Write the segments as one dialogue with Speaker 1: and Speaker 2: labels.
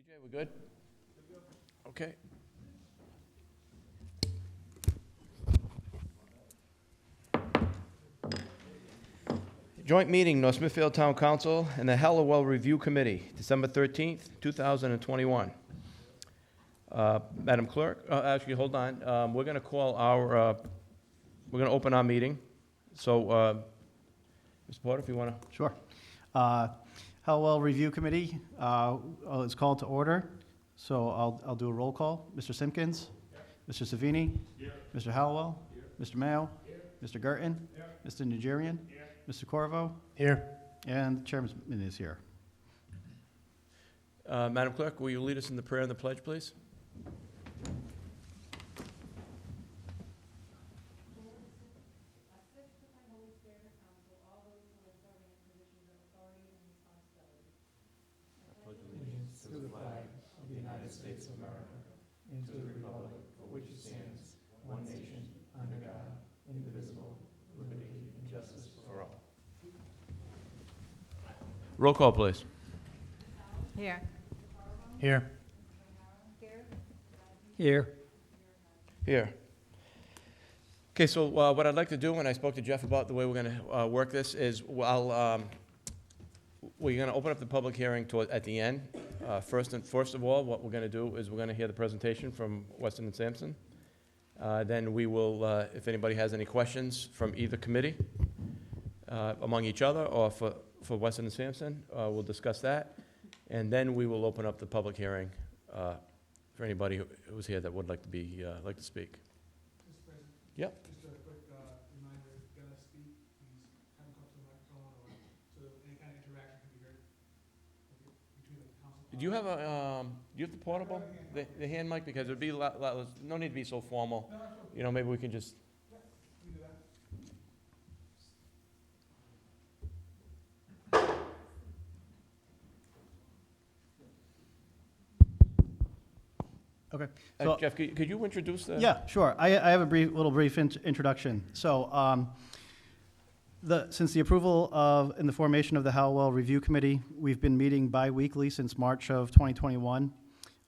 Speaker 1: TJ, we're good? Okay. Joint meeting, North Smithfield Town Council and the Halliwell Review Committee, December 13th, 2021. Madam Clerk, actually, hold on. We're going to call our, we're going to open our meeting. So, Mr. Porter, if you want to.
Speaker 2: Sure. Halliwell Review Committee is called to order, so I'll do a roll call. Mr. Simpkins? Here. Mr. Savini? Here. Mr. Halliwell? Here. Mr. Mayo? Here. Mr. Gerton? Here. Mr. Nigerian? Here. Mr. Corvo? Here. And the chairman is here.
Speaker 1: Madam Clerk, will you lead us in the prayer and the pledge, please? Roll call, please.
Speaker 3: Here.
Speaker 2: Here. Here.
Speaker 1: Here. Okay, so what I'd like to do, when I spoke to Jeff about the way we're going to work this, is we're going to open up the public hearing at the end. First of all, what we're going to do is we're going to hear the presentation from Weston and Sampson. Then we will, if anybody has any questions from either committee, among each other, or for Weston and Sampson, we'll discuss that. And then we will open up the public hearing for anybody who's here that would like to be like to speak.
Speaker 4: Mr. President?
Speaker 1: Yep.
Speaker 4: Just a quick reminder, if you're gonna speak, please have a come to the microphone or so any kind of interaction can be heard between the council.
Speaker 1: Do you have the portable, the hand mic? Because it'd be no need to be so formal.
Speaker 4: No, sure.
Speaker 1: You know, maybe we can just.
Speaker 4: We can do that.
Speaker 2: Okay. So,
Speaker 1: Jeff, could you introduce the?
Speaker 2: yeah, sure. I have a brief introduction. So, since the approval and the formation of the Halliwell Review Committee, we've been meeting bi-weekly since March of 2021.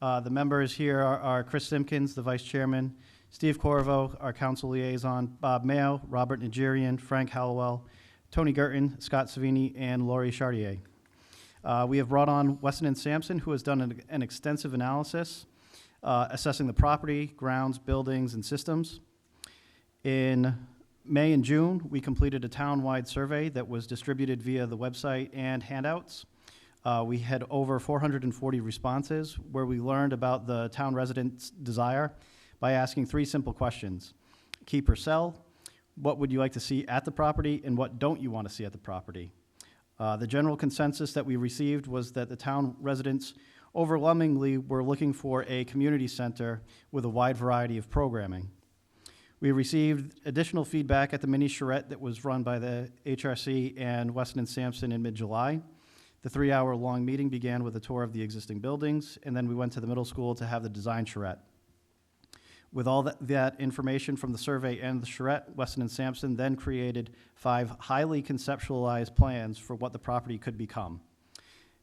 Speaker 2: The members here are Chris Simpkins, the vice chairman, Steve Corvo, our council liaison, Bob Mayo, Robert Nigerian, Frank Halliwell, Tony Gerton, Scott Savini, and Laurie Chartier. We have brought on Weston and Sampson, who has done an extensive analysis assessing the property, grounds, buildings, and systems. In May and June, we completed a town-wide survey that was distributed via the website and handouts. We had over 440 responses, where we learned about the town residents' desire by asking 3 simple questions: keep or sell, what would you like to see at the property, and what don't you want to see at the property? The general consensus that we received was that the town residents overwhelmingly were looking for a community center with a wide variety of programming. We received additional feedback at the mini charrette that was run by the HRC and Weston and Sampson in mid-July. The 3-hour-long meeting began with a tour of the existing buildings, and then we went to the middle school to have the design charrette. With all that information from the survey and the charrette, Weston and Sampson then created 5 highly conceptualized plans for what the property could become.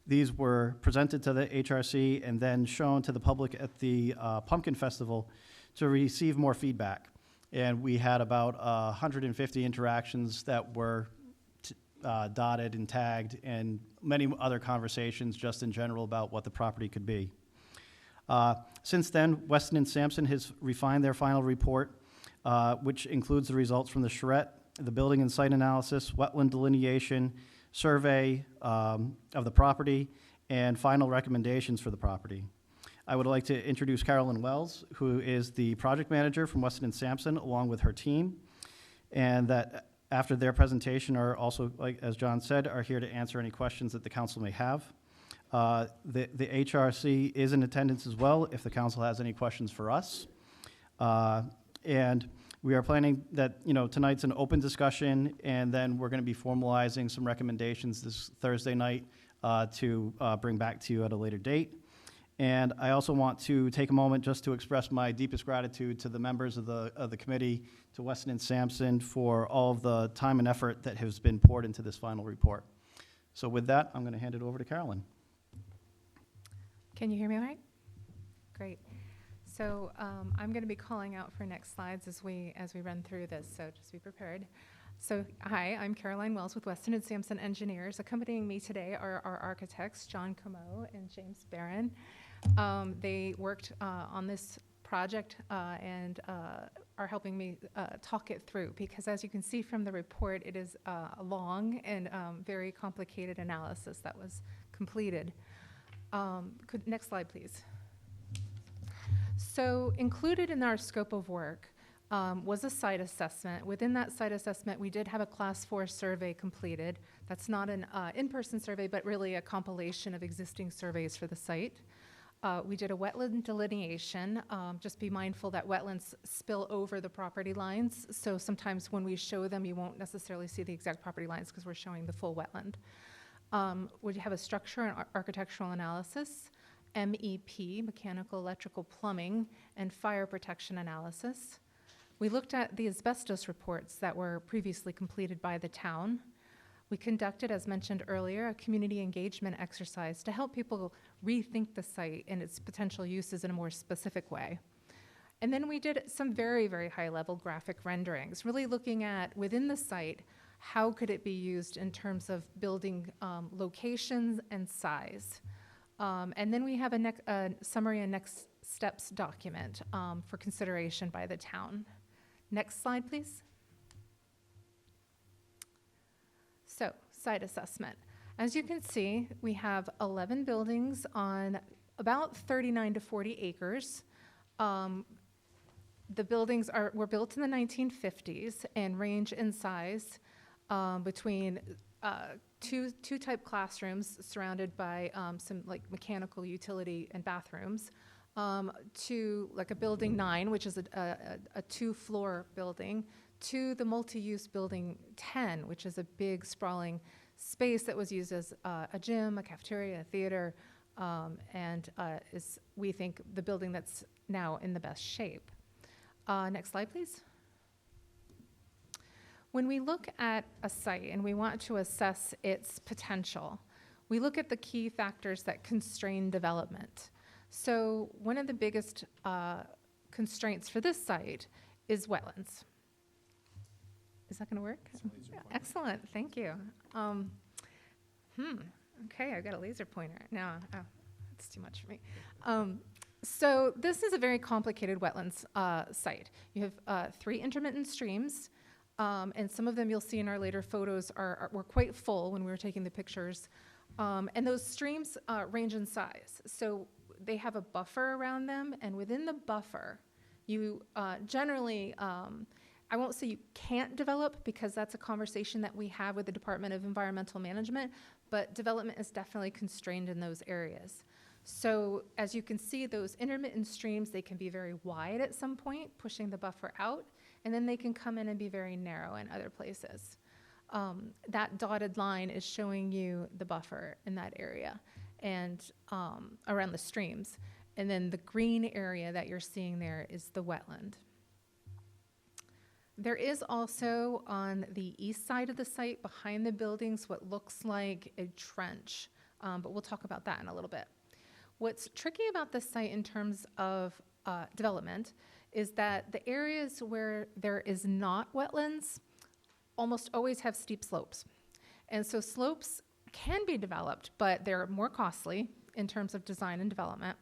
Speaker 2: These were presented to the HRC and then shown to the public at the Pumpkin Festival to receive more feedback. And we had about 150 interactions that were dotted and tagged, and many other conversations just in general about what the property could be. Since then, Weston and Sampson has refined their final report, which includes the results from the charrette, the building and site analysis, wetland delineation, survey of the property, and final recommendations for the property. I would like to introduce Carolyn Wells, who is the project manager from Weston and Sampson, along with her team, and that after their presentation are also, like as John said, are here to answer any questions that the council may have. The HRC is in attendance as well if the council has any questions for us. And we are planning that, tonight's an open discussion, and then we're going to be formalizing some recommendations this Thursday night to bring back to you at a later date. And I also want to take a moment just to express my deepest gratitude to the members of the committee, to Weston and Sampson, for all of the time and effort that has been poured into this final report. So with that, I'm going to hand it over to Carolyn.
Speaker 3: Can you hear me all right? Great. So I'm going to be calling out for next slides as we run through this, so just be prepared. So hi, I'm Caroline Wells with Weston and Sampson Engineers. Accompanying me today are our architects, John Comeau and James Barron. They worked on this project and are helping me talk it through, because as you can see from the report, it is a long and very complicated analysis that was completed. Next slide, please. So included in our scope of work was a site assessment. Within that site assessment, we did have a Class 4 survey completed. That's not an in-person survey, but really a compilation of existing surveys for the site. We did a wetland delineation. Just be mindful that wetlands spill over the property lines, so sometimes when we show them, you won't necessarily see the exact property lines because we're showing the full wetland. We have a structure and architectural analysis, MEP, mechanical, electrical, plumbing, and fire protection analysis. We looked at the asbestos reports that were previously completed by the town. We conducted, as mentioned earlier, a community engagement exercise to help people rethink the site and its potential uses in a more specific way. And then we did some very, very high-level graphic renderings, really looking at, within the site, how could it be used in terms of building locations and size. And then we have a summary and next steps document for consideration by the town. Next slide, please. So, site assessment. As you can see, we have 11 buildings on about 39 to 40 acres. The buildings were built in the 1950s and range in size between two type classrooms surrounded by some like mechanical utility and bathrooms, to like a building 9, which is a 2-floor building, to the multi-use building 10, which is a big sprawling space that was used as a gym, a cafeteria, a theater, and is, we think, the building that's now in the best shape. Next slide, please. When we look at a site and we want to assess its potential, we look at the key factors that constrain development. So one of the biggest constraints for this site is wetlands. Is that going to work? Yeah, excellent, thank you. Okay, I've got a laser pointer. No, that's too much for me. So this is a very complicated wetlands site. You have 3 intermittent streams, and some of them you'll see in our later photos were quite full when we were taking the pictures. And those streams range in size. So they have a buffer around them, and within the buffer, you generally, I won't say you can't develop, because that's a conversation that we have with the Department of Environmental Management, but development is definitely constrained in those areas. So as you can see, those intermittent streams, they can be very wide at some point, pushing the buffer out, and then they can come in and be very narrow in other places. That dotted line is showing you the buffer in that area and around the streams. And then the green area that you're seeing there is the wetland. There is also on the east side of the site, behind the buildings, what looks like a trench, but we'll talk about that in a little bit. What's tricky about this site in terms of development is that the areas where there is not wetlands almost always have steep slopes. And so slopes can be developed, but they're more costly in terms of design and development.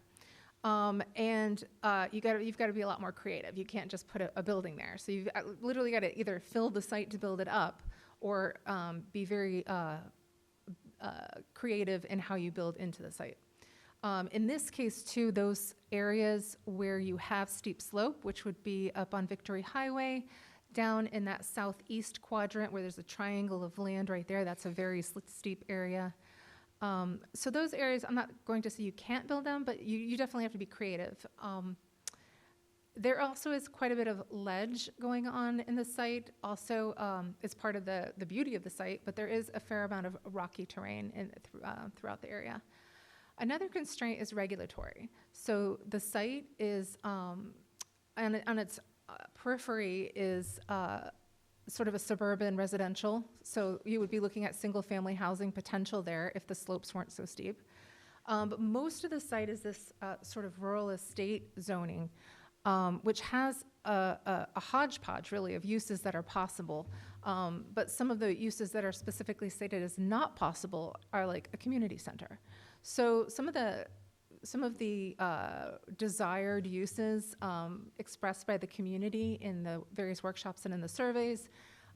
Speaker 3: You've got to be a lot more creative. You can't just put a building there. So you've literally got to either fill the site to build it up, or be very creative in how you build into the site. In this case, too, those areas where you have steep slope, which would be up on Victory Highway, down in that southeast quadrant where there's a triangle of land right there, that's a very steep area. So those areas, I'm not going to say you can't build them, but you definitely have to be creative. There also is quite a bit of ledge going on in the site. Also, it's part of the beauty of the site, but there is a fair amount of rocky terrain throughout the area. Another constraint is regulatory. So the site is, on its periphery is sort of a suburban residential. So you would be looking at single-family housing potential there if the slopes weren't so steep. But most of the site is this sort of rural estate zoning, which has a hodgepodge, really, of uses that are possible. But some of the uses that are specifically stated as not possible are like a community center. So some of the desired uses expressed by the community in the various workshops and in the surveys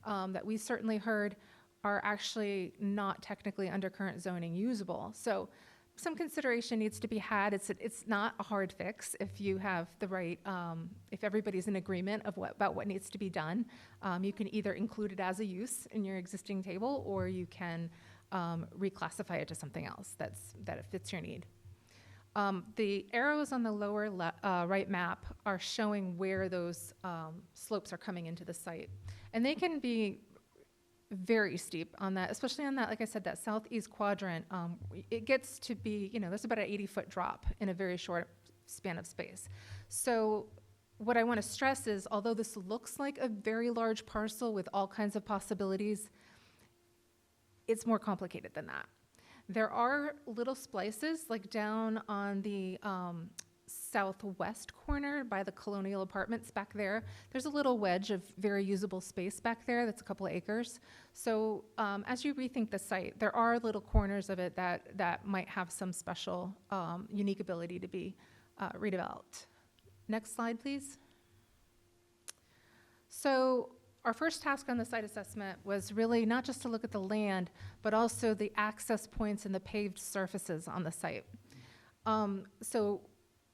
Speaker 3: that we certainly heard are actually not technically under current zoning usable. So some consideration needs to be had. It's not a hard fix if you have the right, if everybody's in agreement about what needs to be done. You can either include it as a use in your existing table, or you can reclassify it to something else that it fits your need. The arrows on the lower right map are showing where those slopes are coming into the site. And they can be very steep on that, especially on that, like I said, that southeast quadrant. It gets to be, there's about an 80-foot drop in a very short span of space. So what I want to stress is, although this looks like a very large parcel with all kinds of possibilities, it's more complicated than that. There are little splices, like down on the southwest corner by the Colonial Apartments back there. There's a little wedge of very usable space back there that's a couple of acres. So as you rethink the site, there are little corners of it that might have some special unique ability to be redeveloped. Next slide, please. So our first task on the site assessment was really not just to look at the land, but also the access points and the paved surfaces on the site. So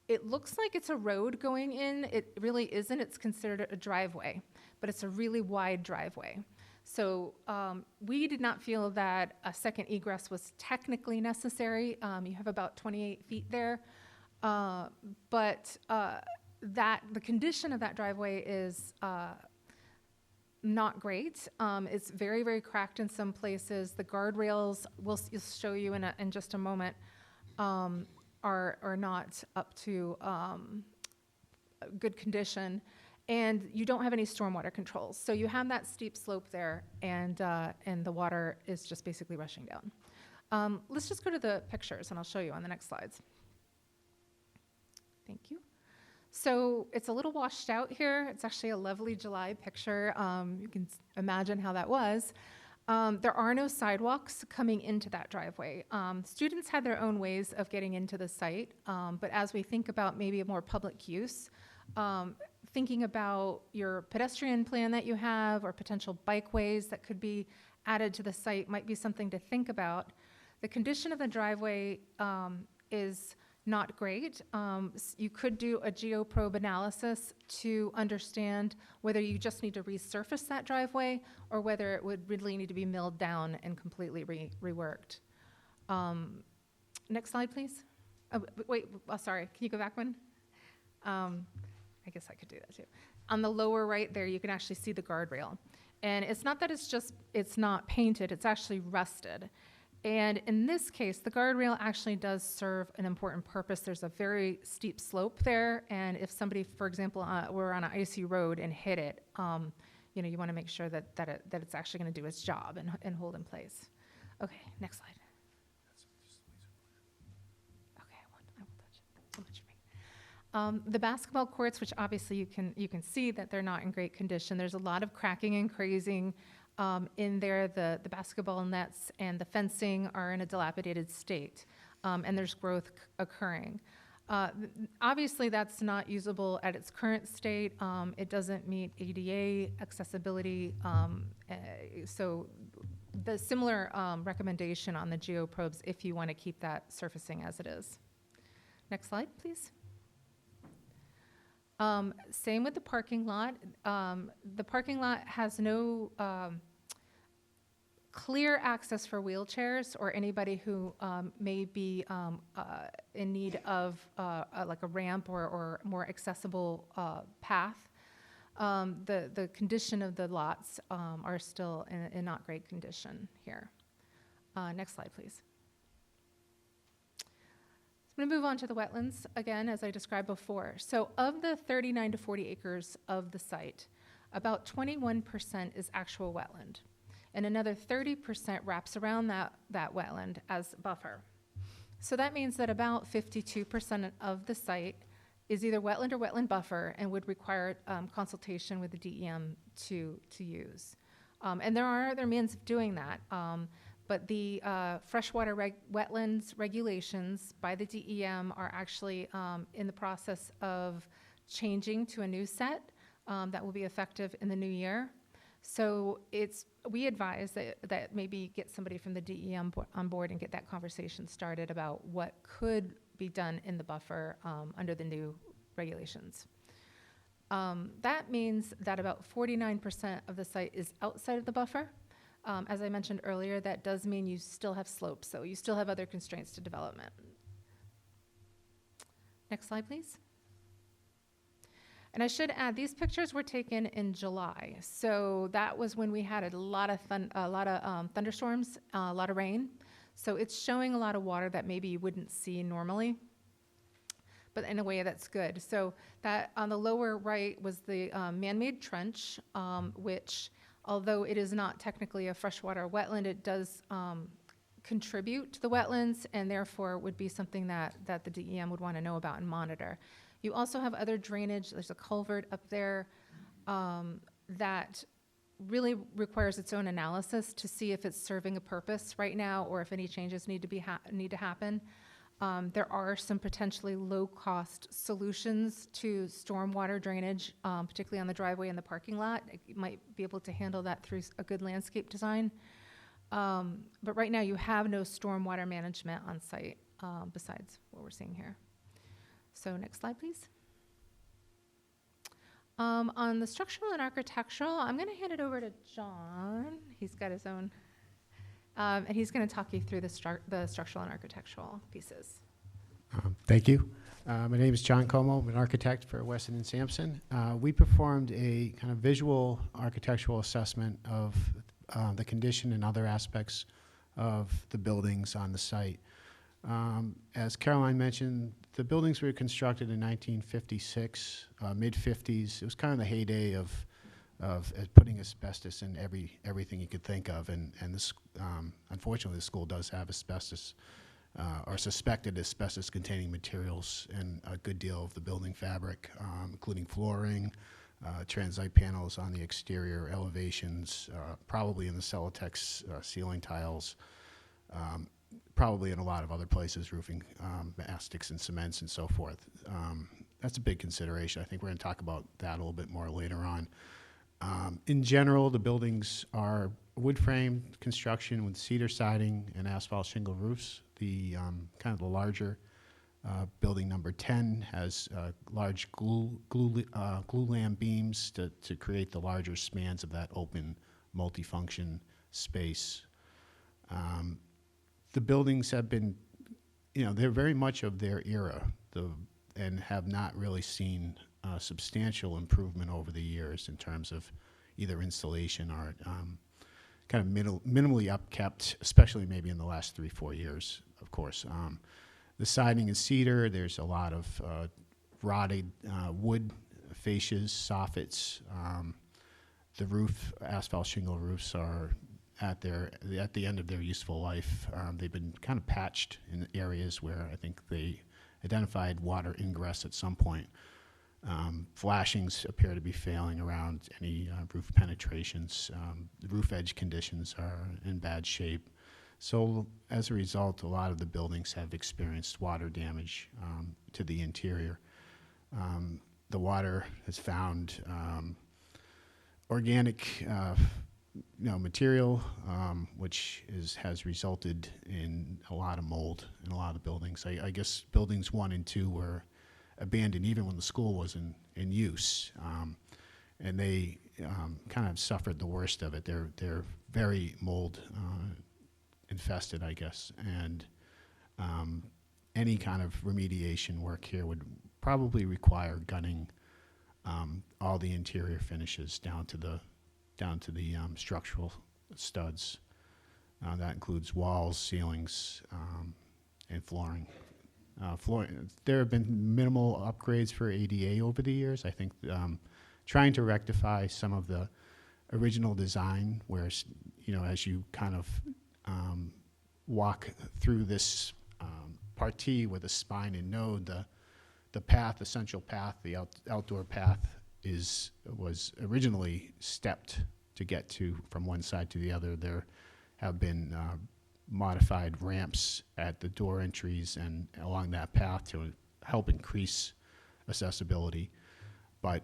Speaker 3: it looks like it's a road going in. It really isn't. It's considered a driveway, but it's a really wide driveway. So we did not feel that a second egress was technically necessary. You have about 28 feet there, but the condition of that driveway is not great. It's very, very cracked in some places. The guardrails, we'll show you in just a moment, are not up to good condition, and you don't have any stormwater controls. So you have that steep slope there, and the water is just basically rushing down. Let's just go to the pictures, and I'll show you on the next slides. Thank you. So it's a little washed out here. It's actually a lovely July picture. You can imagine how that was. There are no sidewalks coming into that driveway. Students had their own ways of getting into the site, but as we think about maybe a more public use, thinking about your pedestrian plan that you have or potential bikeways that could be added to the site might be something to think about. The condition of the driveway is not great. You could do a geoprobe analysis to understand whether you just need to resurface that driveway or whether it would really need to be milled down and completely reworked. Next slide, please. Oh, wait, sorry, can you go back one? I guess I could do that too. On the lower right there, you can actually see the guardrail. And it's not that it's not painted, it's actually rusted. And in this case, the guardrail actually does serve an important purpose. There's a very steep slope there, and if somebody, for example, were on an icy road and hit it, you want to make sure that it's actually going to do its job and hold in place. Okay, next slide. Okay, I won't touch it. Too much for me. The basketball courts, which obviously you can see that they're not in great condition. There's a lot of cracking and crazing. In there, the basketball nets and the fencing are in a dilapidated state, and there's growth occurring. Obviously, that's not usable at its current state. It doesn't meet ADA accessibility, so the similar recommendation on the geoprobes if you want to keep that surfacing as it is. Next slide, please. Same with the parking lot. The parking lot has no clear access for wheelchairs or anybody who may be in need of like a ramp or more accessible path. The condition of the lots are still in not great condition here. Next slide, please. I'm going to move on to the wetlands again, as I described before. So of the 39 to 40 acres of the site, about 21% is actual wetland, and another 30% wraps around that wetland as buffer. So that means that about 52% of the site is either wetland or wetland buffer and would require consultation with the DEM to use. And there are other means of doing that. But the freshwater wetlands regulations by the DEM are actually in the process of changing to a new set that will be effective in the new year. So we advise that maybe get somebody from the DEM on board and get that conversation started about what could be done in the buffer under the new regulations. That means that about 49% of the site is outside of the buffer. As I mentioned earlier, that does mean you still have slopes, so you still have other constraints to development. Next slide, please. And I should add, these pictures were taken in July, so that was when we had a lot of thunderstorms, a lot of rain. So it's showing a lot of water that maybe you wouldn't see normally, but in a way that's good. So that on the lower right was the man-made trench, which, although it is not technically a freshwater wetland, it does contribute to the wetlands and therefore would be something that the DEM would want to know about and monitor. You also have other drainage. There's a culvert up there that really requires its own analysis to see if it's serving a purpose right now or if any changes need to happen. There are some potentially low-cost solutions to stormwater drainage, particularly on the driveway and the parking lot. You might be able to handle that through a good landscape design. But right now, you have no stormwater management on site besides what we're seeing here. So next slide, please. On the structural and architectural, I'm going to hand it over to John. He's got his own. And he's going to talk you through the structural and architectural pieces.
Speaker 5: Thank you. My name is John Como. I'm an architect for Weston and Sampson. We performed a kind of visual architectural assessment of the condition and other aspects of the buildings on the site. As Caroline mentioned, the buildings were constructed in 1956, mid-50s. It was kind of the heyday of putting asbestos in everything you could think of, and this, unfortunately, the school does have asbestos or suspected asbestos-containing materials in a good deal of the building fabric, including flooring, transite panels on the exterior elevations, probably in the Celotex ceiling tiles, probably in a lot of other places, roofing, mastics and cements and so forth. That's a big consideration. I think we're going to talk about that a little bit more later on. In general, the buildings are wood frame construction with cedar siding and asphalt shingle roofs. The kind of the larger building number 10 has large glue lamb beams to create the larger spans of that open multifunction space. The buildings have been, they're very much of their era and have not really seen substantial improvement over the years in terms of either installation or kind of minimally upkept, especially maybe in the last 3-4 years, of course. The siding is cedar. There's a lot of rotted wood fascias, soffits. The roof, asphalt shingle roofs are at the end of their useful life. They've been kind of patched in areas where I think they identified water ingress at some point. Flashings appear to be failing around any roof penetrations. The roof edge conditions are in bad shape. So as a result, a lot of the buildings have experienced water damage to the interior. The water has found organic material, which has resulted in a lot of mold in a lot of buildings. I guess buildings 1 and 2 were abandoned even when the school was in use, and they kind of suffered the worst of it. They're very mold infested, I guess, and any kind of remediation work here would probably require gunning all the interior finishes down to the structural studs. That includes walls, ceilings, and flooring. There have been minimal upgrades for ADA over the years. I think trying to rectify some of the original design, where as you kind of walk through this partii with a spine and node, the path, the central path, the outdoor path was originally stepped to get to from one side to the other. There have been modified ramps at the door entries and along that path to help increase accessibility, but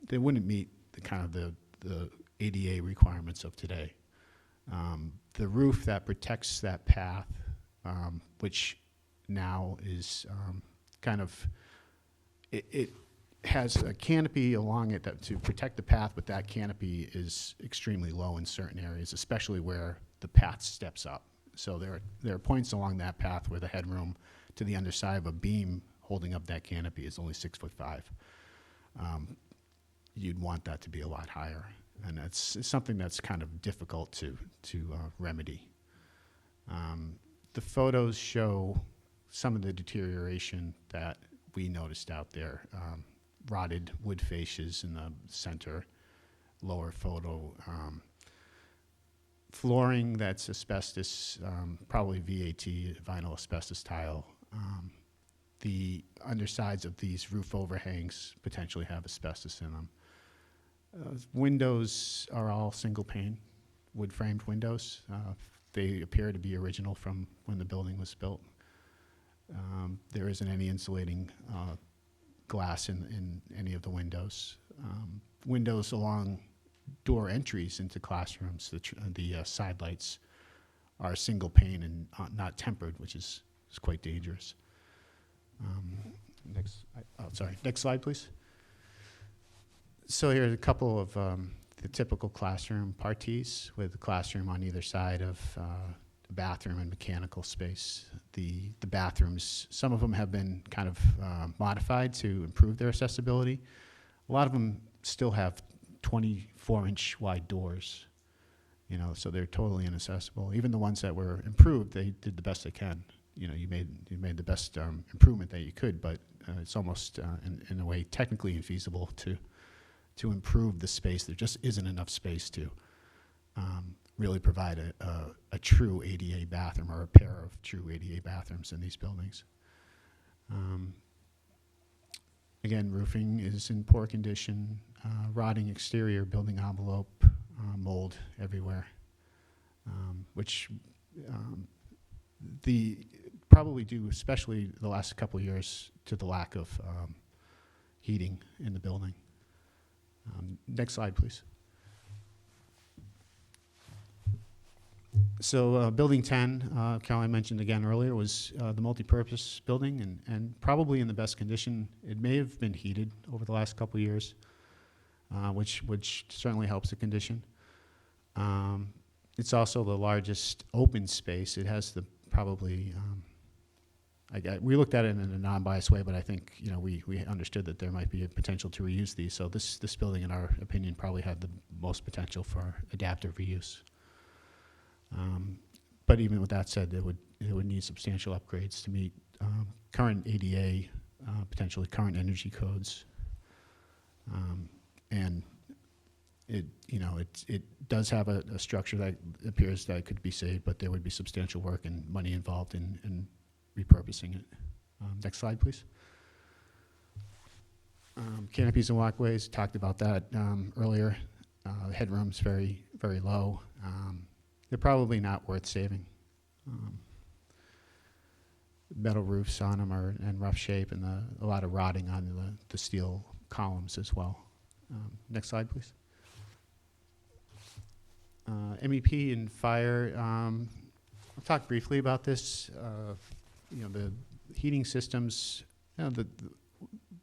Speaker 5: they wouldn't meet the ADA requirements of today. The roof that protects that path, which now is it has a canopy along it to protect the path, but that canopy is extremely low in certain areas, especially where the path steps up. So there are points along that path where the headroom to the underside of a beam holding up that canopy is only 6'5". You'd want that to be a lot higher, and it's something that's kind of difficult to remedy. The photos show some of the deterioration that we noticed out there. Rotted wood fascias in the center, lower photo. Flooring that's asbestos, probably VAT, vinyl asbestos tile. The undersides of these roof overhangs potentially have asbestos in them. Windows are all single pane, wood framed windows. They appear to be original from when the building was built. There isn't any insulating glass in any of the windows. Windows along door entries into classrooms, the side lights are single pane and not tempered, which is quite dangerous. Next slide, please. So here's a couple of the typical classroom parties with the classroom on either side of the bathroom and mechanical space. The bathrooms, some of them have been kind of modified to improve their accessibility. A lot of them still have 24-inch wide doors, so they're totally inaccessible. Even the ones that were improved, they did the best they can. You made the best improvement that you could, but it's almost in a way technically infeasible to improve the space. There just isn't enough space to really provide a true ADA bathroom or a pair of true ADA bathrooms in these buildings. Again, roofing is in poor condition, rotting exterior building envelope, mold everywhere, which probably due, especially the last couple of years, to the lack of heating in the building. Next slide, please. So Building 10, Caroline mentioned again earlier, was the multi-purpose building and probably in the best condition. It may have been heated over the last couple of years, which certainly helps the condition. It's also the largest open space. It has probably, we looked at it in a non-biased way, but I think we understood that there might be a potential to reuse these. So this building, in our opinion, probably had the most potential for adaptive reuse. But even with that said, it would need substantial upgrades to meet current ADA, potentially current energy codes, and it does have a structure that appears that could be saved, but there would be substantial work and money involved in repurposing it. Next slide, please. Canopies and walkways, talked about that earlier. The headroom's very, very low. They're probably not worth saving. Metal roofs on them are in rough shape, and a lot of rotting on the steel columns as well. Next slide, please. MEP and fire. I'll talk briefly about this. The heating systems.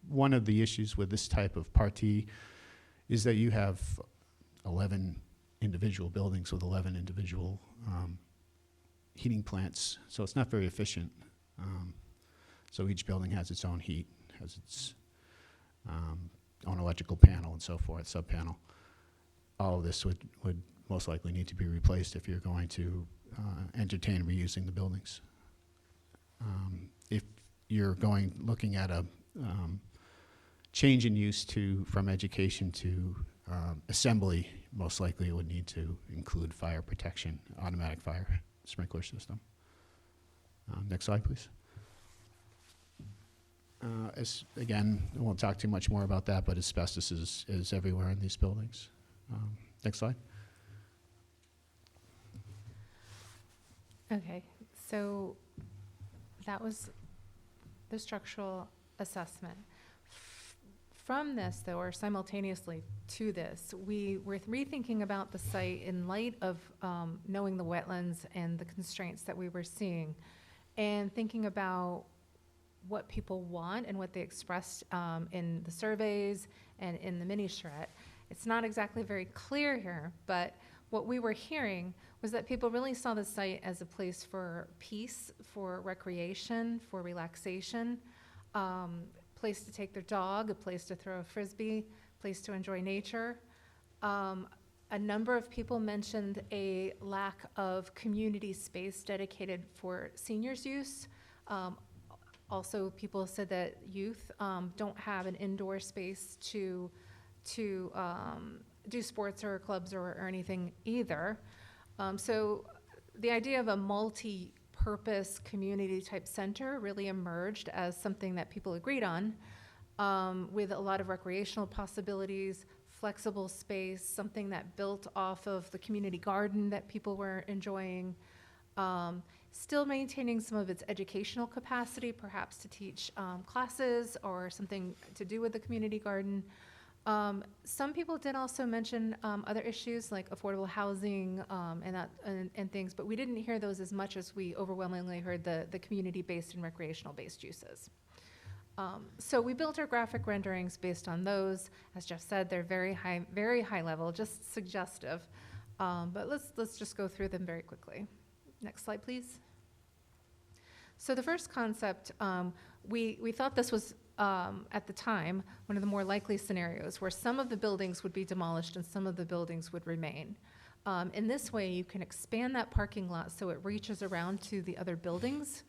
Speaker 5: One of the issues with this type of party is that you have 11 individual buildings with 11 individual heating plants, so it's not very efficient. So each building has its own heat, has its own electrical panel and so forth, sub-panel. All of this would most likely need to be replaced if you're going to entertain reusing the buildings. If you're looking at a change in use from education to assembly, most likely it would need to include fire protection, automatic fire sprinkler system. Next slide, please. Again, I won't talk too much more about that, but asbestos is everywhere in these buildings. Next slide.
Speaker 3: Okay, so that was the structural assessment. From this, though, or simultaneously to this, we were rethinking about the site in light of knowing the wetlands and the constraints that we were seeing, and thinking about what people want and what they expressed in the surveys and in the mini charrette. It's not exactly very clear here, but what we were hearing was that people really saw the site as a place for peace, for recreation, for relaxation, place to take their dog, a place to throw a frisbee, place to enjoy nature. A number of people mentioned a lack of community space dedicated for seniors' use. Also, people said that youth don't have an indoor space to do sports or clubs or anything either. So the idea of a multi-purpose community type center really emerged as something that people agreed on, with a lot of recreational possibilities, flexible space, something that built off of the community garden that people were enjoying, still maintaining some of its educational capacity, perhaps to teach classes or something to do with the community garden. Some people did also mention other issues like affordable housing and things, but we didn't hear those as much as we overwhelmingly heard the community-based and recreational-based uses. So we built our graphic renderings based on those. As Jeff said, they're very high level, just suggestive. But let's just go through them very quickly. Next slide, please. So the first concept, we thought this was, at the time, one of the more likely scenarios where some of the buildings would be demolished and some of the buildings would remain. In this way, you can expand that parking lot so it reaches around to the other buildings.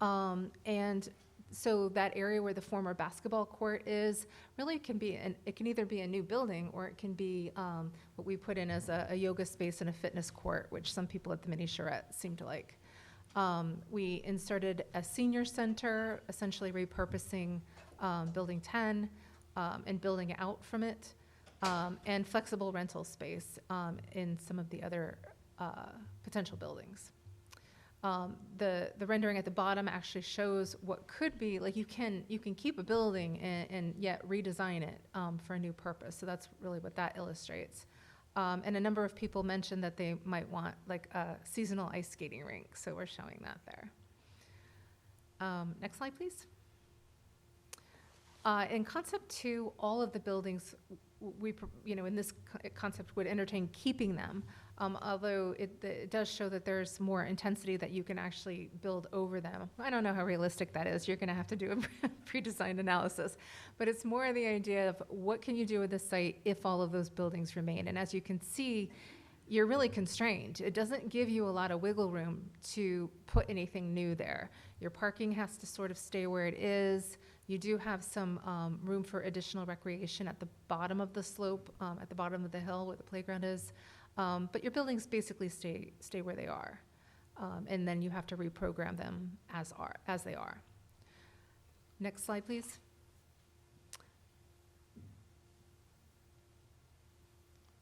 Speaker 3: And so that area where the former basketball court is really it can either be a new building or it can be what we put in as a yoga space and a fitness court, which some people at the mini charrette seem to like. We inserted a senior center, essentially repurposing Building 10 and building out from it, and flexible rental space in some of the other potential buildings. The rendering at the bottom actually shows what could be, like you can keep a building and yet redesign it for a new purpose. So that's really what that illustrates. And a number of people mentioned that they might want like a seasonal ice skating rink. So we're showing that there. Next slide, please. In concept 2, all of the buildings in this concept would entertain keeping them, although it does show that there's more intensity that you can actually build over them. I don't know how realistic that is. You're going to have to do a pre-designed analysis. But it's more the idea of what can you do with the site if all of those buildings remain. And as you can see, you're really constrained. It doesn't give you a lot of wiggle room to put anything new there. Your parking has to sort of stay where it is. You do have some room for additional recreation at the bottom of the slope, at the bottom of the hill where the playground is. But your buildings basically stay where they are. And then you have to reprogram them as they are. Next slide, please.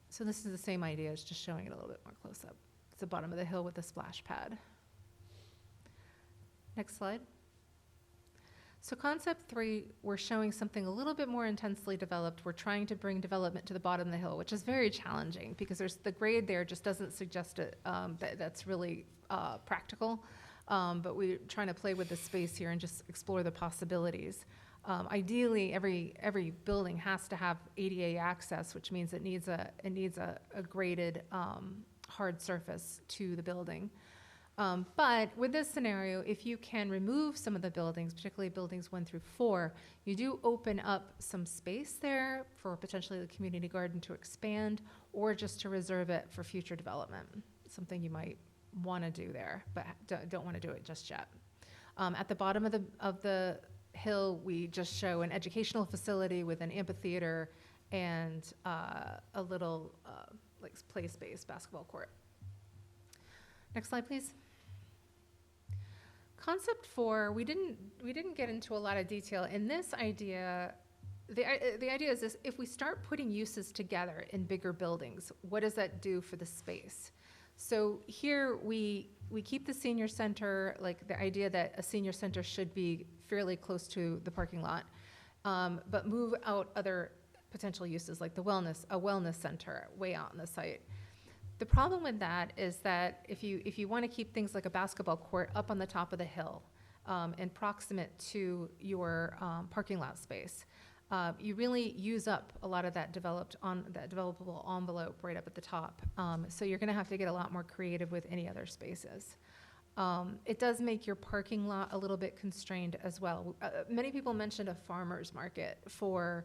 Speaker 3: So this is the same idea, it's just showing it a little bit more close up. It's the bottom of the hill with the splash pad. Next slide. So concept 3, we're showing something a little bit more intensely developed. We're trying to bring development to the bottom of the hill, which is very challenging because the grade there just doesn't suggest it, that's really practical. But we're trying to play with the space here and just explore the possibilities. Ideally, every building has to have ADA access, which means it needs a graded hard surface to the building. But with this scenario, if you can remove some of the buildings, particularly buildings 1 through 4, you do open up some space there for potentially the community garden to expand or just to reserve it for future development, something you might want to do there, but don't want to do it just yet. At the bottom of the hill, we just show an educational facility with an amphitheater and a little like play space basketball court. Next slide, please. Concept 4, we didn't get into a lot of detail. In this idea, the idea is this: if we start putting uses together in bigger buildings, what does that do for the space? So here we keep the senior center, like the idea that a senior center should be fairly close to the parking lot, but move out other potential uses like a wellness center way out on the site. The problem with that is that if you want to keep things like a basketball court up on the top of the hill and proximate to your parking lot space, you really use up a lot of that developable envelope right up at the top. So you're going to have to get a lot more creative with any other spaces. It does make your parking lot a little bit constrained as well. Many people mentioned a farmer's market for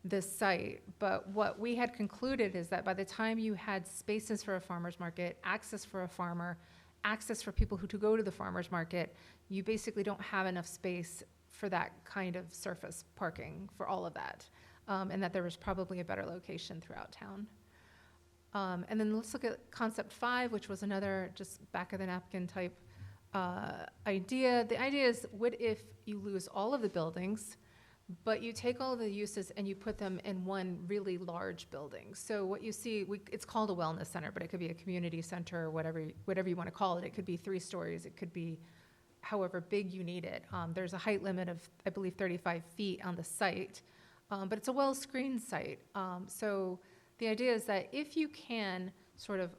Speaker 3: this site, but what we had concluded is that by the time you had spaces for a farmer's market, access for a farmer, access for people who to go to the farmer's market, you basically don't have enough space for that kind of surface parking for all of that, and that there was probably a better location throughout town. And then let's look at concept 5, which was another just back of the napkin type idea. The idea is, what if you lose all of the buildings, but you take all of the uses and you put them in one really large building? So what you see, it's called a wellness center, but it could be a community center or whatever you want to call it. It could be 3 stories. It could be however big you need it. There's a height limit of, I believe, 35 feet on the site, but it's a well-screened site. So the idea is that if you can sort of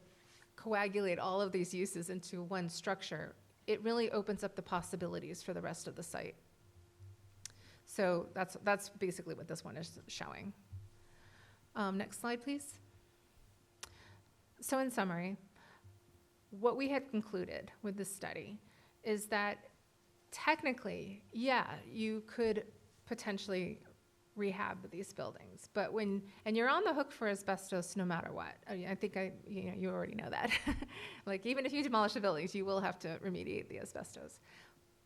Speaker 3: coagulate all of these uses into one structure, it really opens up the possibilities for the rest of the site. So that's basically what this one is showing. Next slide, please. So in summary, what we had concluded with this study is that technically, yeah, you could potentially rehab these buildings, but and you're on the hook for asbestos no matter what. I think you already know that. Like, even if you demolish the buildings, you will have to remediate the asbestos.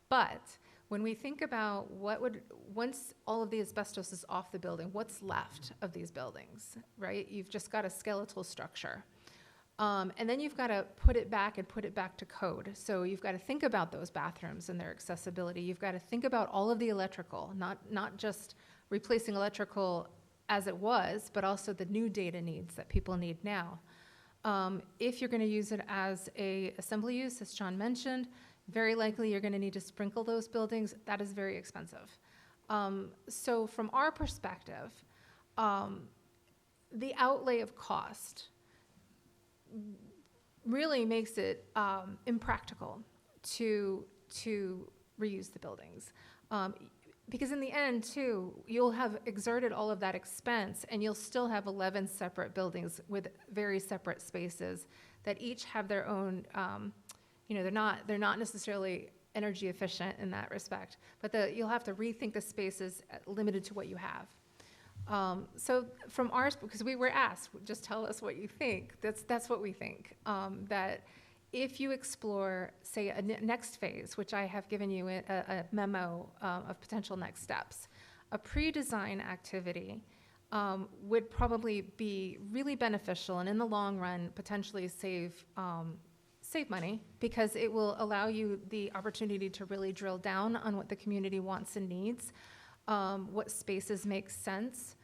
Speaker 3: But when we think about once all of the asbestos is off the building, what's left of these buildings, right? You've just got a skeletal structure. And then you've got to put it back to code. So you've got to think about those bathrooms and their accessibility. You've got to think about all of the electrical, not just replacing electrical as it was, but also the new data needs that people need now. If you're going to use it as a assembly use, as John mentioned, very likely you're going to need to sprinkle those buildings. That is very expensive. So from our perspective, the outlay of cost really makes it impractical to reuse the buildings. Because in the end, too, you'll have exerted all of that expense, and you'll still have 11 separate buildings with very separate spaces that each have their own, they're not necessarily energy efficient in that respect, but you'll have to rethink the spaces limited to what you have. So from ours, because we were asked, just tell us what you think. That's what we think. That if you explore, say, a next phase, which I have given you a memo of potential next steps, a pre-design activity would probably be really beneficial, and in the long run, potentially save money, because it will allow you the opportunity to really drill down on what the community wants and needs, what spaces make sense.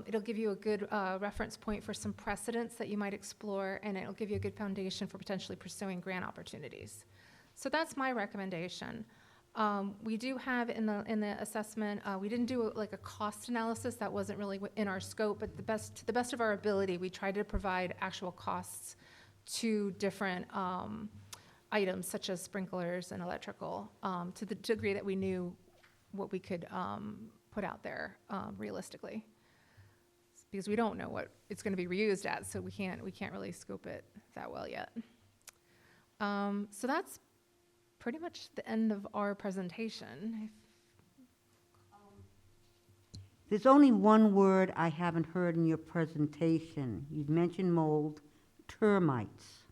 Speaker 3: It'll give you a good reference point for some precedents that you might explore, and it'll give you a good foundation for potentially pursuing grant opportunities. So that's my recommendation. We do have in the assessment, we didn't do a cost analysis. That wasn't really in our scope, but to the best of our ability, we tried to provide actual costs to different items such as sprinklers and electrical, to the degree that we knew what we could put out there realistically. Because we don't know what it's going to be reused at, so we can't really scope it that well yet. So that's pretty much the end of our presentation.
Speaker 6: There's only one word I haven't heard in your presentation. You've mentioned mold, termites.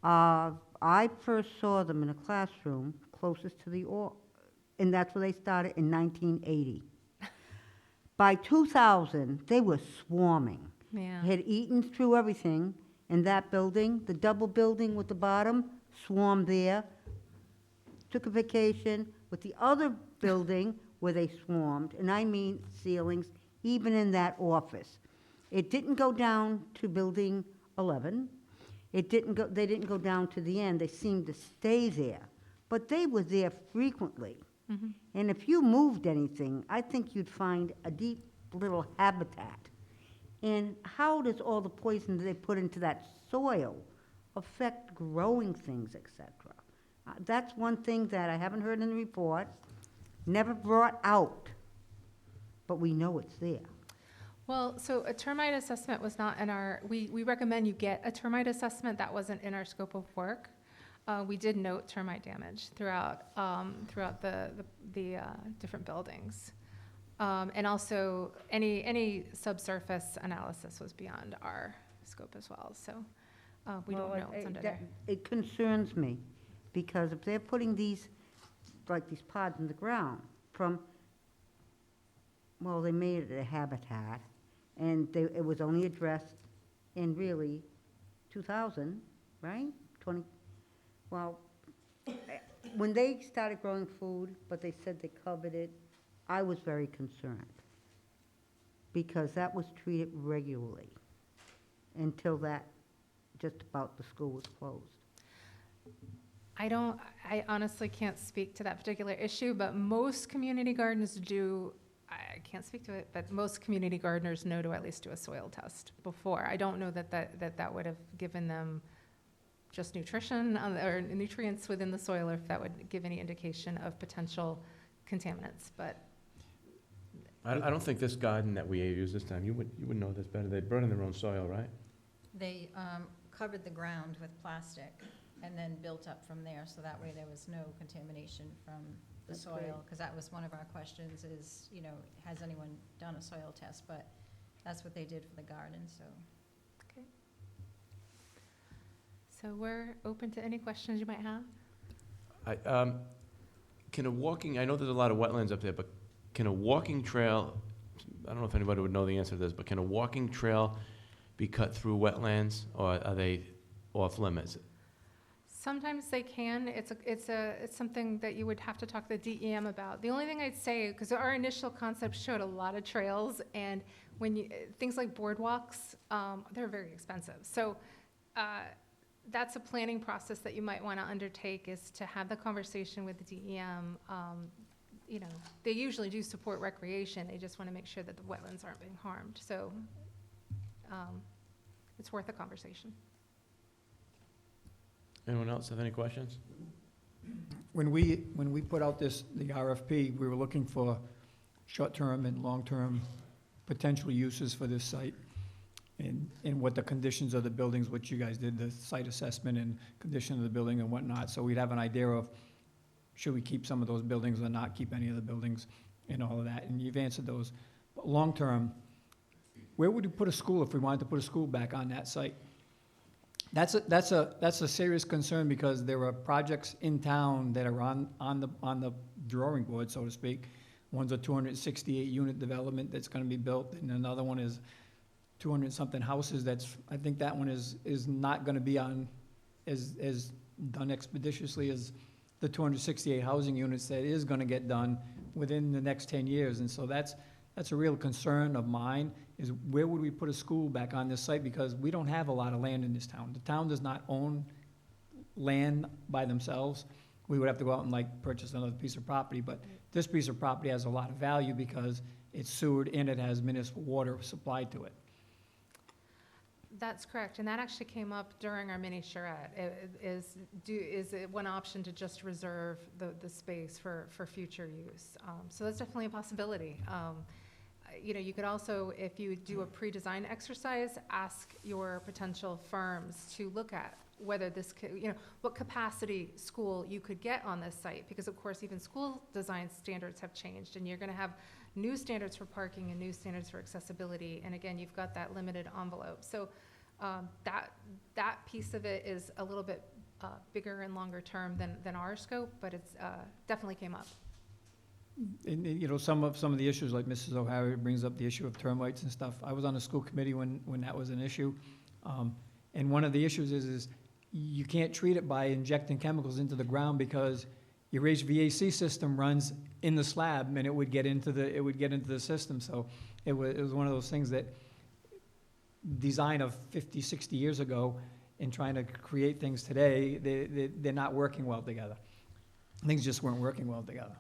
Speaker 6: I first saw them in a classroom closest to and that's where they started in 1980. By 2000, they were swarming.
Speaker 3: Yeah.
Speaker 6: Had eaten through everything, and that building, the double building with the bottom, swarmed there. took a vacation with the other building where they swarmed, and I mean ceilings, even in that office. It didn't go down to building 11. They didn't go down to the end. They seemed to stay there. But they were there frequently. And if you moved anything, I think you'd find a deep little habitat. And how does all the poison that they put into that soil affect growing things, et cetera? That's one thing that I haven't heard in the report, never brought out, but we know it's there.
Speaker 3: Well, so a termite assessment was not in our, we recommend you get a termite assessment. That wasn't in our scope of work. We did note termite damage throughout the different buildings. And also, any subsurface analysis was beyond our scope as well, so we don't know what's under there.
Speaker 6: It concerns me, because if they're putting these, like these pods in the ground they made it a habitat, and it was only addressed in really 2000, right? When they started growing food, but they said they covered it, I was very concerned, because that was treated regularly until just about the school was closed.
Speaker 3: I honestly can't speak to that particular issue, but most community gardens do, I can't speak to it, but most community gardeners know to at least do a soil test before. I don't know that would have given them just nutrition or nutrients within the soil, or if that would give any indication of potential contaminants, but.
Speaker 1: I don't think this garden that we used this time, you would know this better. They brought in their own soil, right?
Speaker 7: They covered the ground with plastic and then built up from there, so that way there was no contamination from the
Speaker 6: That's great.
Speaker 7: soil, because that was one of our questions is, has anyone done a soil test? But that's what they did for the garden, so.
Speaker 3: Okay. So we're open to any questions you might have.
Speaker 1: I know there's a lot of wetlands up there, but can a walking trail, I don't know if anybody would know the answer to this, but can a walking trail be cut through wetlands, or are they off limits?
Speaker 3: Sometimes they can. It's something that you would have to talk to the DEM about. The only thing I'd say, because our initial concept showed a lot of trails, and things like boardwalks, they're very expensive. So that's a planning process that you might want to undertake, is to have the conversation with the DEM. They usually do support recreation. They just want to make sure that the wetlands aren't being harmed. So it's worth a conversation.
Speaker 1: Anyone else have any questions?
Speaker 8: When we put out the RFP, we were looking for short-term and long-term potential uses for this site, and what the conditions of the buildings, which you guys did, the site assessment and condition of the building and whatnot, so we'd have an idea of should we keep some of those buildings or not keep any of the buildings and all of that, and you've answered those. But long-term, where would you put a school if we wanted to put a school back on that site? That's a serious concern, because there are projects in town that are on the drawing board, so to speak. One's a 268 unit development that's going to be built, and another one is 200 something houses. I think that one is not going to be on as done expeditiously as the 268 housing units that is going to get done within the next 10 years. And so that's a real concern of mine, is where would we put a school back on this site? Because we don't have a lot of land in this town. The town does not own land by themselves. We would have to go out and purchase another piece of property, but this piece of property has a lot of value because it's sewered and it has municipal water supplied to it.
Speaker 3: That's correct, and that actually came up during our mini charrette. Is it one option to just reserve the space for future use? So that's definitely a possibility. You could also, if you do a pre-design exercise, ask your potential firms to look at whether this could, what capacity school you could get on this site, because of course even school design standards have changed, and you're going to have new standards for parking and new standards for accessibility, and again, you've got that limited envelope. So that piece of it is a little bit bigger and longer term than our scope, but it's definitely came up.
Speaker 8: And some of the issues, like Mrs. O'Hara brings up the issue of termites and stuff. I was on the school committee when that was an issue, and one of the issues is you can't treat it by injecting chemicals into the ground, because your HVAC system runs in the slab, and it would get into the system. So it was one of those things that design of 50, 60 years ago, and trying to create things today, they're not working well together. Things just weren't working well together.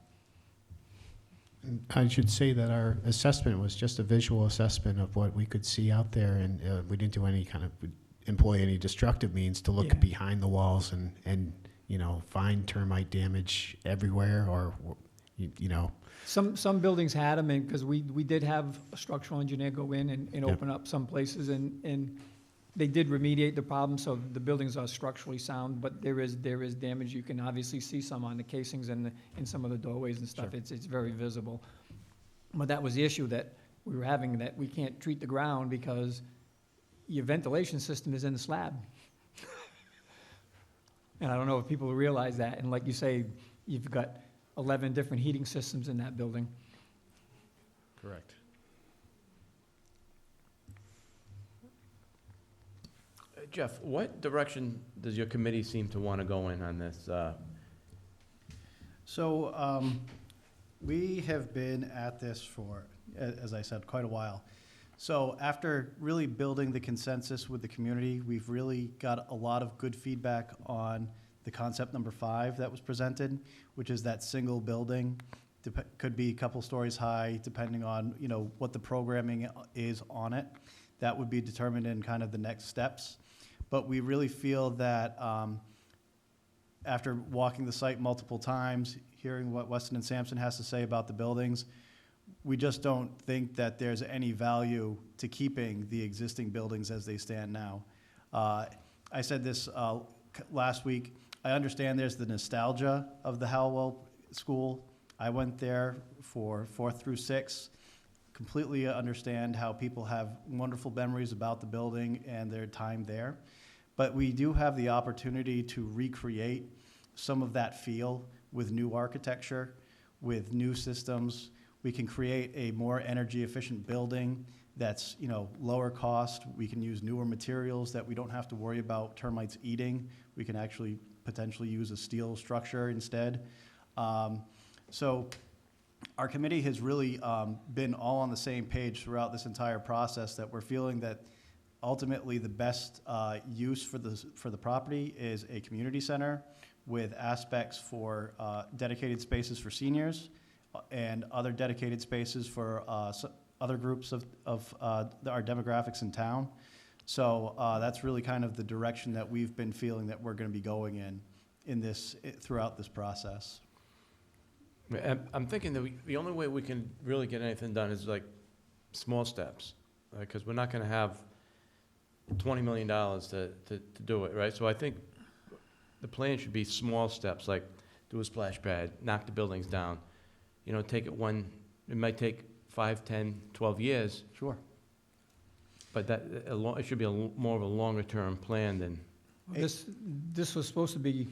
Speaker 5: And I should say that our assessment was just a visual assessment of what we could see out there, and we didn't do any kind of, employ any destructive means to look
Speaker 8: Yeah.
Speaker 5: behind the walls and find termite damage everywhere, or,
Speaker 8: Some buildings had them, and, because we did have a structural engineer go in and
Speaker 5: Yep.
Speaker 8: open up some places, and they did remediate the problem, so the buildings are structurally sound, but there is damage. You can obviously see some on the casings and in some of the doorways and stuff.
Speaker 5: Sure.
Speaker 8: It's very visible. But that was the issue that we were having, that we can't treat the ground because your ventilation system is in the slab. And I don't know if people realize that, and like you say, you've got 11 different heating systems in that building.
Speaker 5: Correct.
Speaker 1: Jeff, what direction does your committee seem to want to go in on this?
Speaker 2: So, we have been at this for, as I said, quite a while. So after really building the consensus with the community, we've really got a lot of good feedback on the concept number 5 that was presented, which is that single building. Could be a couple stories high, depending on, what the programming is on it. That would be determined in kind of the next steps. But we really feel that after walking the site multiple times, hearing what Weston and Sampson has to say about the buildings, we just don't think that there's any value to keeping the existing buildings as they stand now. I said this last week. I understand there's the nostalgia of the Halliwell School. I went there for 4th through 6th. Completely understand how people have wonderful memories about the building and their time there. But we do have the opportunity to recreate some of that feel with new architecture, with new systems. We can create a more energy efficient building that's, lower cost. We can use newer materials that we don't have to worry about termites eating. We can actually potentially use a steel structure instead. So our committee has really been all on the same page throughout this entire process, that we're feeling that ultimately the best use for the property is a community center with aspects for dedicated spaces for seniors and other dedicated spaces for other groups of our demographics in town. So that's really kind of the direction that we've been feeling that we're going to be going in this throughout this process.
Speaker 1: I'm thinking that the only way we can really get anything done is like small steps, because we're not going to have $20 million to do it, right? So I think the plan should be small steps, like do a splash pad, knock the buildings down, take it it might take 5, 10, 12 years,
Speaker 2: Sure.
Speaker 1: but it should be more of a longer-term plan than,
Speaker 8: This was supposed to be,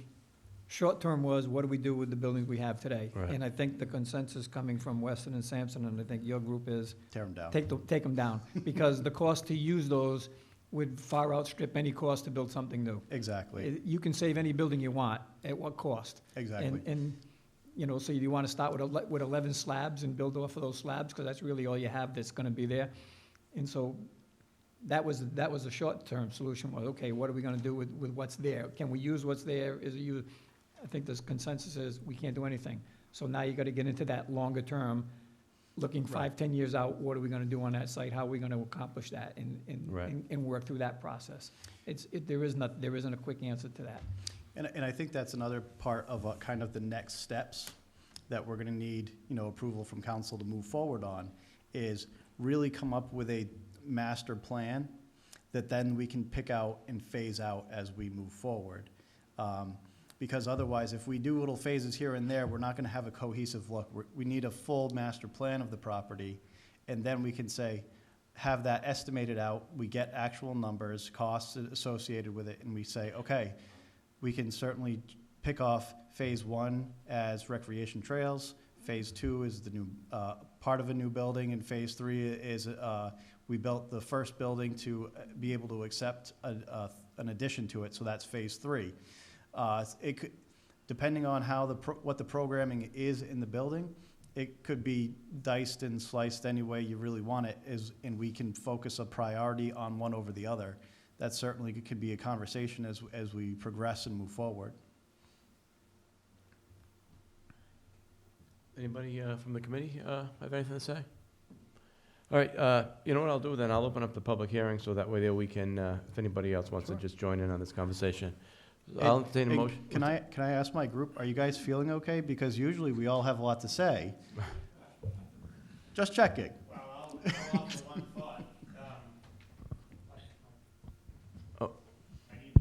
Speaker 8: short-term was, what do we do with the buildings we have today?
Speaker 1: Right.
Speaker 8: And I think the consensus coming from Weston and Sampson, and I think your group is,
Speaker 2: Tear them down.
Speaker 8: take them down. Because the cost to use those would far outstrip any cost to build something new.
Speaker 2: Exactly.
Speaker 8: You can save any building you want, at what cost?
Speaker 2: Exactly.
Speaker 8: And so you want to start with 11 slabs and build off of those slabs, because that's really all you have that's going to be there. And so that was a short-term solution, was, okay, what are we going to do with what's there? Can we use what's there? I think the consensus is we can't do anything. So now you got to get into that longer term, looking 5, 10 years out, what are we going to do on that site? How are we going to accomplish that and work through that process? There isn't a quick answer to that.
Speaker 2: And I think that's another part of kind of the next steps that we're going to need, approval from council to move forward on, is really come up with a master plan that then we can pick out and phase out as we move forward. Because otherwise, if we do little phases here and there, we're not going to have a cohesive look. We need a full master plan of the property, and then we can have that estimated out. We get actual numbers, costs associated with it, and we say, okay, we can certainly pick off phase 1 as recreation trails. Phase 2 is the new part of a new building, and phase 3 is we built the first building to be able to accept an addition to it. So that's phase 3. depending on how what the programming is in the building, it could be diced and sliced any way you really want it, and we can focus a priority on one over the other. That certainly could be a conversation as we progress and move forward.
Speaker 1: Anybody from the committee have anything to say? All right, you know what I'll do then? I'll open up the public hearing so that way there we can, if anybody else wants to just join in on this conversation. I'll entertain a
Speaker 2: And
Speaker 1: motion.
Speaker 2: Can I ask my group, are you guys feeling okay? Because usually we all have a lot to say. Just checking.
Speaker 9: Well, I'll offer one thought.
Speaker 1: Oh.
Speaker 9: I need,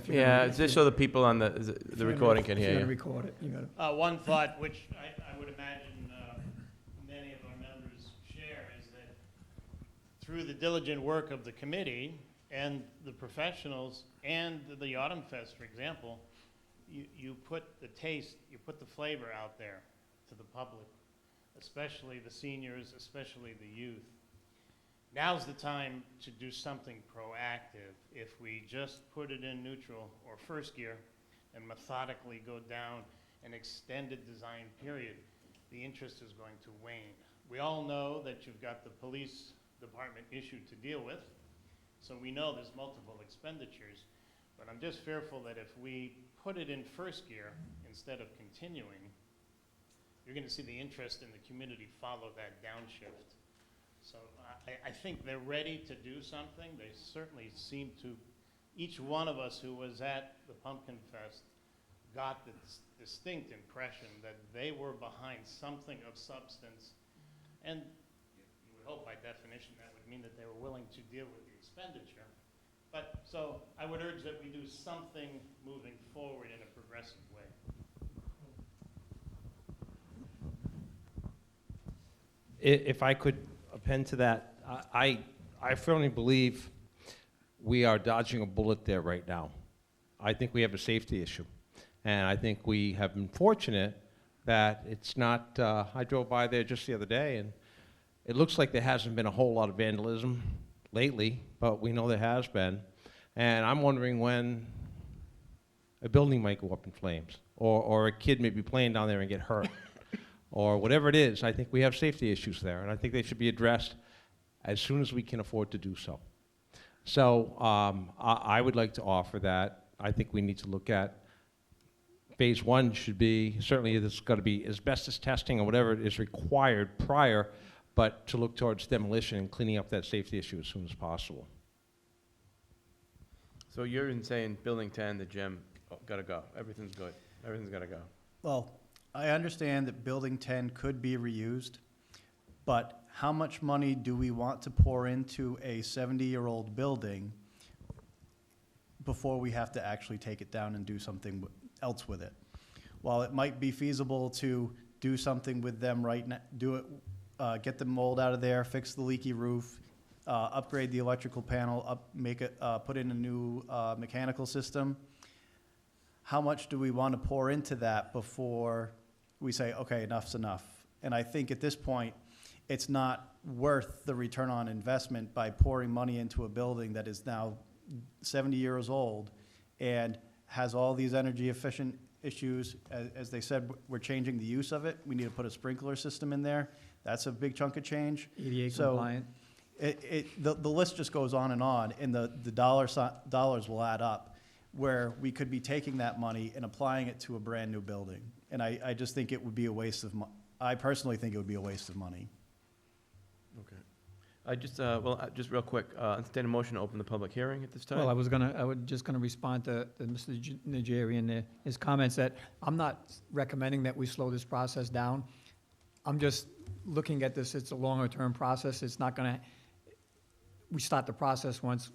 Speaker 1: Yeah, it's just so the people on the recording can hear
Speaker 8: If you're
Speaker 1: you.
Speaker 8: gonna record it, you gotta.
Speaker 9: one thought, which I would imagine many of our members share, is that through the diligent work of the committee and the professionals and the Autumn Fest, for example, you put the taste, you put the flavor out there to the public, especially the seniors, especially the youth. Now's the time to do something proactive. If we just put it in neutral or first gear and methodically go down an extended design period, the interest is going to wane. We all know that you've got the police department issue to deal with, so we know there's multiple expenditures, but I'm just fearful that if we put it in first gear instead of continuing, you're gonna see the interest in the community follow that downshift. So I think they're ready to do something. They certainly seem to, each one of us who was at the Pumpkin Fest got the distinct impression that they were behind something of substance. And you would hope by definition that would mean that they were willing to deal with the expenditure. But so I would urge that we do something moving forward in a progressive way.
Speaker 10: If I could append to that, I firmly believe we are dodging a bullet there right now. I think we have a safety issue. And I think we have been fortunate that it's not, I drove by there just the other day, and it looks like there hasn't been a whole lot of vandalism lately, but we know there has been. And I'm wondering when a building might go up in flames, or a kid may be playing down there and get hurt, or whatever it is. I think we have safety issues there, and I think they should be addressed as soon as we can afford to do so. So I would like to offer that. I think we need to look at phase one should be, certainly there's got to be asbestos testing or whatever is required prior, but to look towards demolition and cleaning up that safety issue as soon as possible.
Speaker 1: So you're in saying building 10, the gym, gotta go. Everything's good. Everything's gotta go.
Speaker 2: Well, I understand that building 10 could be reused, but how much money do we want to pour into a 70-year-old building before we have to actually take it down and do something else with it? While it might be feasible to do something with them right now, get the mold out of there, fix the leaky roof, upgrade the electrical panel, put in a new mechanical system, how much do we want to pour into that before we say, okay, enough's enough? And I think at this point, it's not worth the return on investment by pouring money into a building that is now 70 years old and has all these energy efficient issues. As they said, we're changing the use of it. We need to put a sprinkler system in there. That's a big chunk of change.
Speaker 8: ADA
Speaker 2: So
Speaker 8: compliant.
Speaker 2: the list just goes on, and the dollars will add up, where we could be taking that money and applying it to a brand-new building. And I just think it would be a waste of I personally think it would be a waste of money.
Speaker 1: Okay. I just, just real quick, entertain a motion to open the public hearing at this time?
Speaker 8: Well, I was just gonna respond to Mr. Najarian and his comments that I'm not recommending that we slow this process down. I'm just looking at this, it's a longer-term process. It's not gonna, we start the process once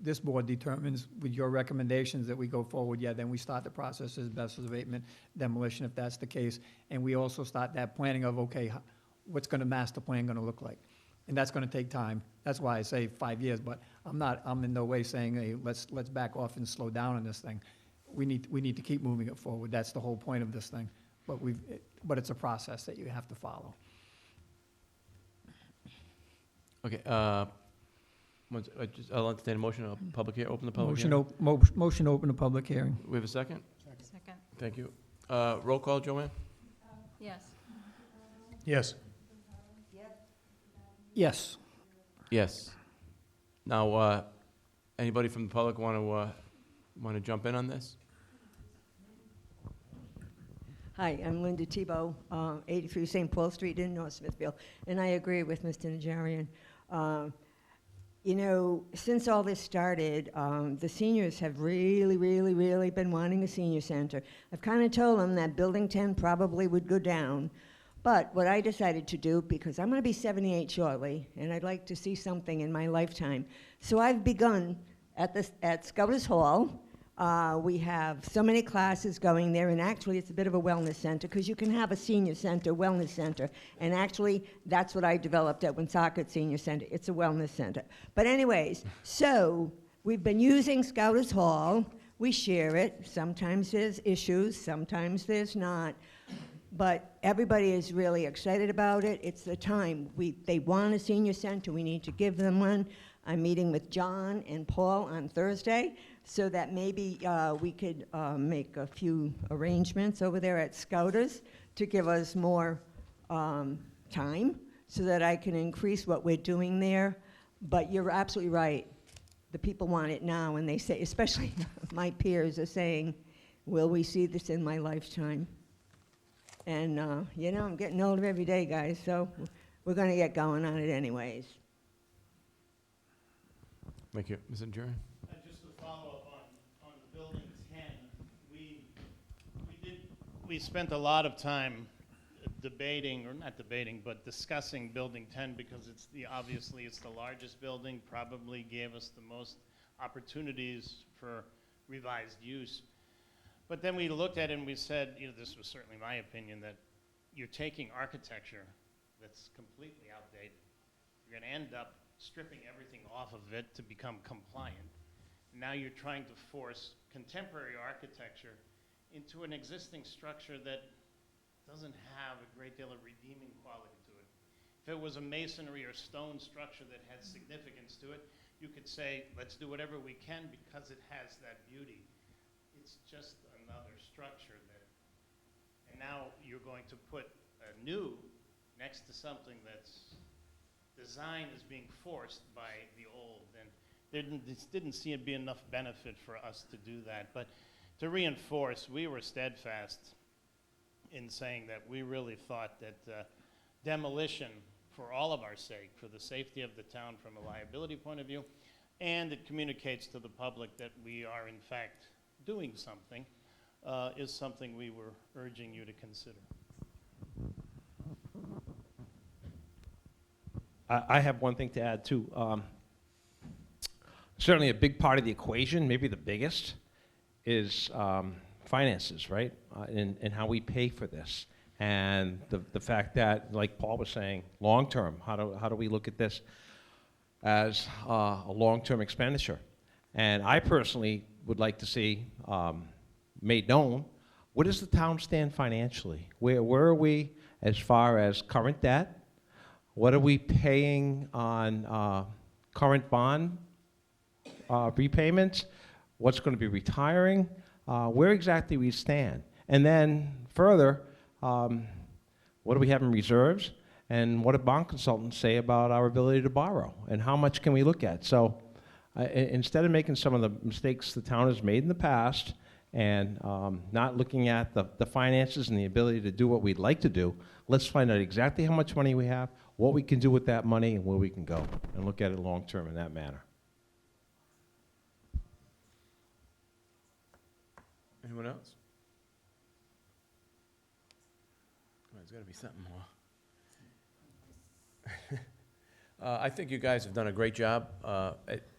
Speaker 8: this board determines with your recommendations that we go forward, yeah, then we start the process as best as abatement, demolition, if that's the case. And we also start that planning of, okay, what's gonna master plan gonna look like? And that's gonna take time. That's why I say 5 years, but I'm in no way saying, hey, let's back off and slow down on this thing. We need to keep moving it forward. That's the whole point of this thing. But it's a process that you have to follow.
Speaker 1: Okay, I'll entertain a motion to open the public
Speaker 8: Motion,
Speaker 1: hearing.
Speaker 8: motion to open the public hearing.
Speaker 1: We have a second?
Speaker 7: Second,
Speaker 1: Thank you. Roll call, Joanne?
Speaker 7: yes.
Speaker 5: Yes.
Speaker 8: Yes.
Speaker 1: Yes. Now, anybody from the public want to jump in on this?
Speaker 11: Hi, I'm Linda Tebow, 83 St. Paul Street in North Smithfield, and I agree with Mr. Najarian. You know, since all this started, the seniors have really been wanting a senior center. I've kind of told them that Building 10 probably would go down, but what I decided to do, because I'm going to be 78 shortly, and I'd like to see something in my lifetime, so I've begun at Scouters Hall. We have so many classes going there, and actually it's a bit of a wellness center, because you can have a senior center, wellness center, and actually that's what I developed at Woonsocket Senior Center. It's a wellness center. But anyways, so we've been using Scouters Hall. We share it. Sometimes there's issues, sometimes there's not. But everybody is really excited about it. It's the time. They want a senior center. We need to give them one. I'm meeting with John and Paul on Thursday, so that maybe we could make a few arrangements over there at Scouters to give us more time so that I can increase what we're doing there. But you're absolutely right. The people want it now, and they say, especially my peers are saying, will we see this in my lifetime? And, you know, I'm getting older every day, guys, so we're going to get going on it anyways.
Speaker 1: Thank you. Mr. Jerry?
Speaker 9: Just to follow up on the Building 10, we spent a lot of time debating, or not debating, but discussing Building 10 because obviously it's the largest building, probably gave us the most opportunities for revised use. But then we looked at it and we said, you know, this was certainly my opinion, that you're taking architecture that's completely outdated. You're going to end up stripping everything off of it to become compliant. Now you're trying to force contemporary architecture into an existing structure that doesn't have a great deal of redeeming quality to it. If it was a masonry or stone structure that had significance to it, you could say, let's do whatever we can because it has that beauty. It's just another structure and now you're going to put a new next to something that's design is being forced by the old, and there didn't seem to be enough benefit for us to do that. But to reinforce, we were steadfast in saying that we really thought that demolition, for all of our sake, for the safety of the town from a liability point of view, and it communicates to the public that we are in fact doing something, is something we were urging you to consider.
Speaker 10: I have one thing to add, too. Certainly a big part of the equation, maybe the biggest, is finances, right? And how we pay for this. And the fact that, like Paul was saying, long-term, how do we look at this as a long-term expenditure? And I personally would like to see made known, where does the town stand financially? Where are we as far as current debt? What are we paying on current bond repayments? What's going to be retiring? Where exactly we stand? And then further, what do we have in reserves? And what do bond consultants say about our ability to borrow? And how much can we look at? So instead of making some of the mistakes the town has made in the past and not looking at the finances and the ability to do what we'd like to do, let's find out exactly how much money we have, what we can do with that money, and where we can go, and look at it long-term in that manner.
Speaker 1: Anyone else? Well, there's got to be something more. I think you guys have done a great job,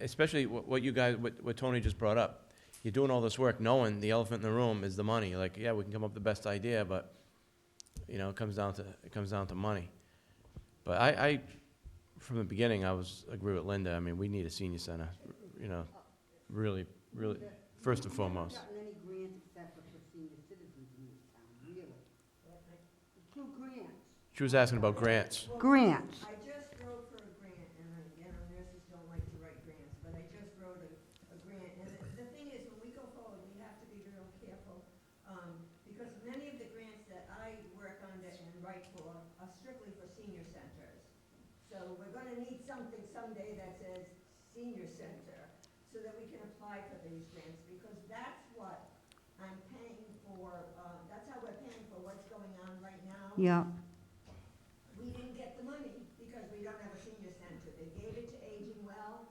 Speaker 1: especially what Tony just brought up. You're doing all this work knowing the elephant in the room is the money. Like, yeah, we can come up with the best idea, but you know, it comes down to money. But I from the beginning, I agree with Linda. I mean, we need a senior center, you know, really, first and foremost.
Speaker 6: We haven't gotten any grants except for senior citizens in this town, really. 2 grants.
Speaker 1: She was asking about grants.
Speaker 6: Grants.
Speaker 11: I just wrote for a grant, and nurses don't like to write gonna need something someday that says senior center, so that we can apply for these grants, because that's what I'm paying for, that's how we're paying for what's going on right now.
Speaker 6: Yeah,
Speaker 11: We didn't get the money because we don't have a senior center. They gave it to Aging Well,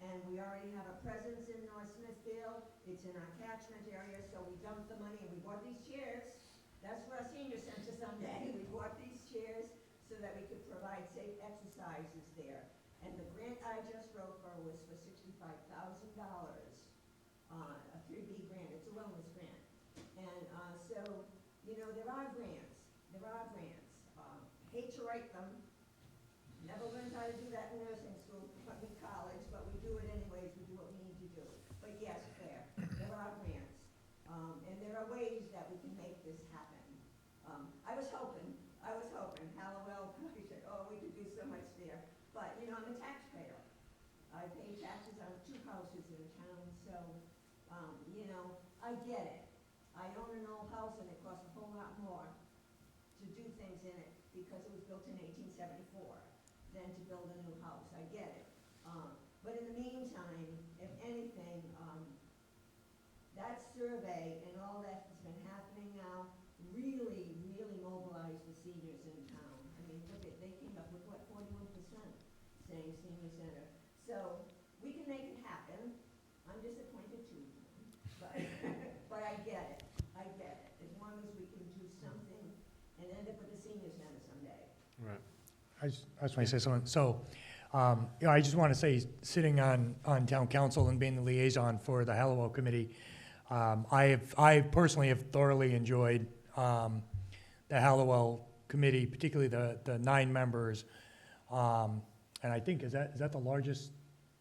Speaker 11: and we already have a presence in North Smithfield. It's in our catchment area, so we dumped the money and we bought these chairs. That's for our senior center someday. We bought these chairs so that we could provide safe exercises there. And the grant I just wrote for was for $65,000, a 3B grant. It's a wellness grant. And so, you know, there are grants. There are grants. Hate to write them. Never learned how to do that in nursing school, in college, but we do it anyways. We do what we need to do. But yes, there are grants. And there are ways that we can make this happen. I was hoping, Halliwell probably said, oh, we could do so much there. But, you know, I'm a taxpayer. I pay taxes on 2 houses in town, so, you know, I get it. I own an old house and it costs a whole lot more to do things in it because it was built in 1874 than to build a new house. I get it. But in the meantime, if anything, that survey and all that's been happening now really, really mobilized the seniors in town. I mean, look at, they came up with what, 41% saying senior center. So we can make it happen. I'm disappointed too, but I get it. I get it. As long as we can do something and end up with a senior center someday.
Speaker 1: Right.
Speaker 12: I just want to say something. So, you know, I just want to say, sitting on town council and being the liaison for the Halliwell committee, I personally have thoroughly enjoyed the Halliwell committee, particularly the 9 members. And I think, is that the largest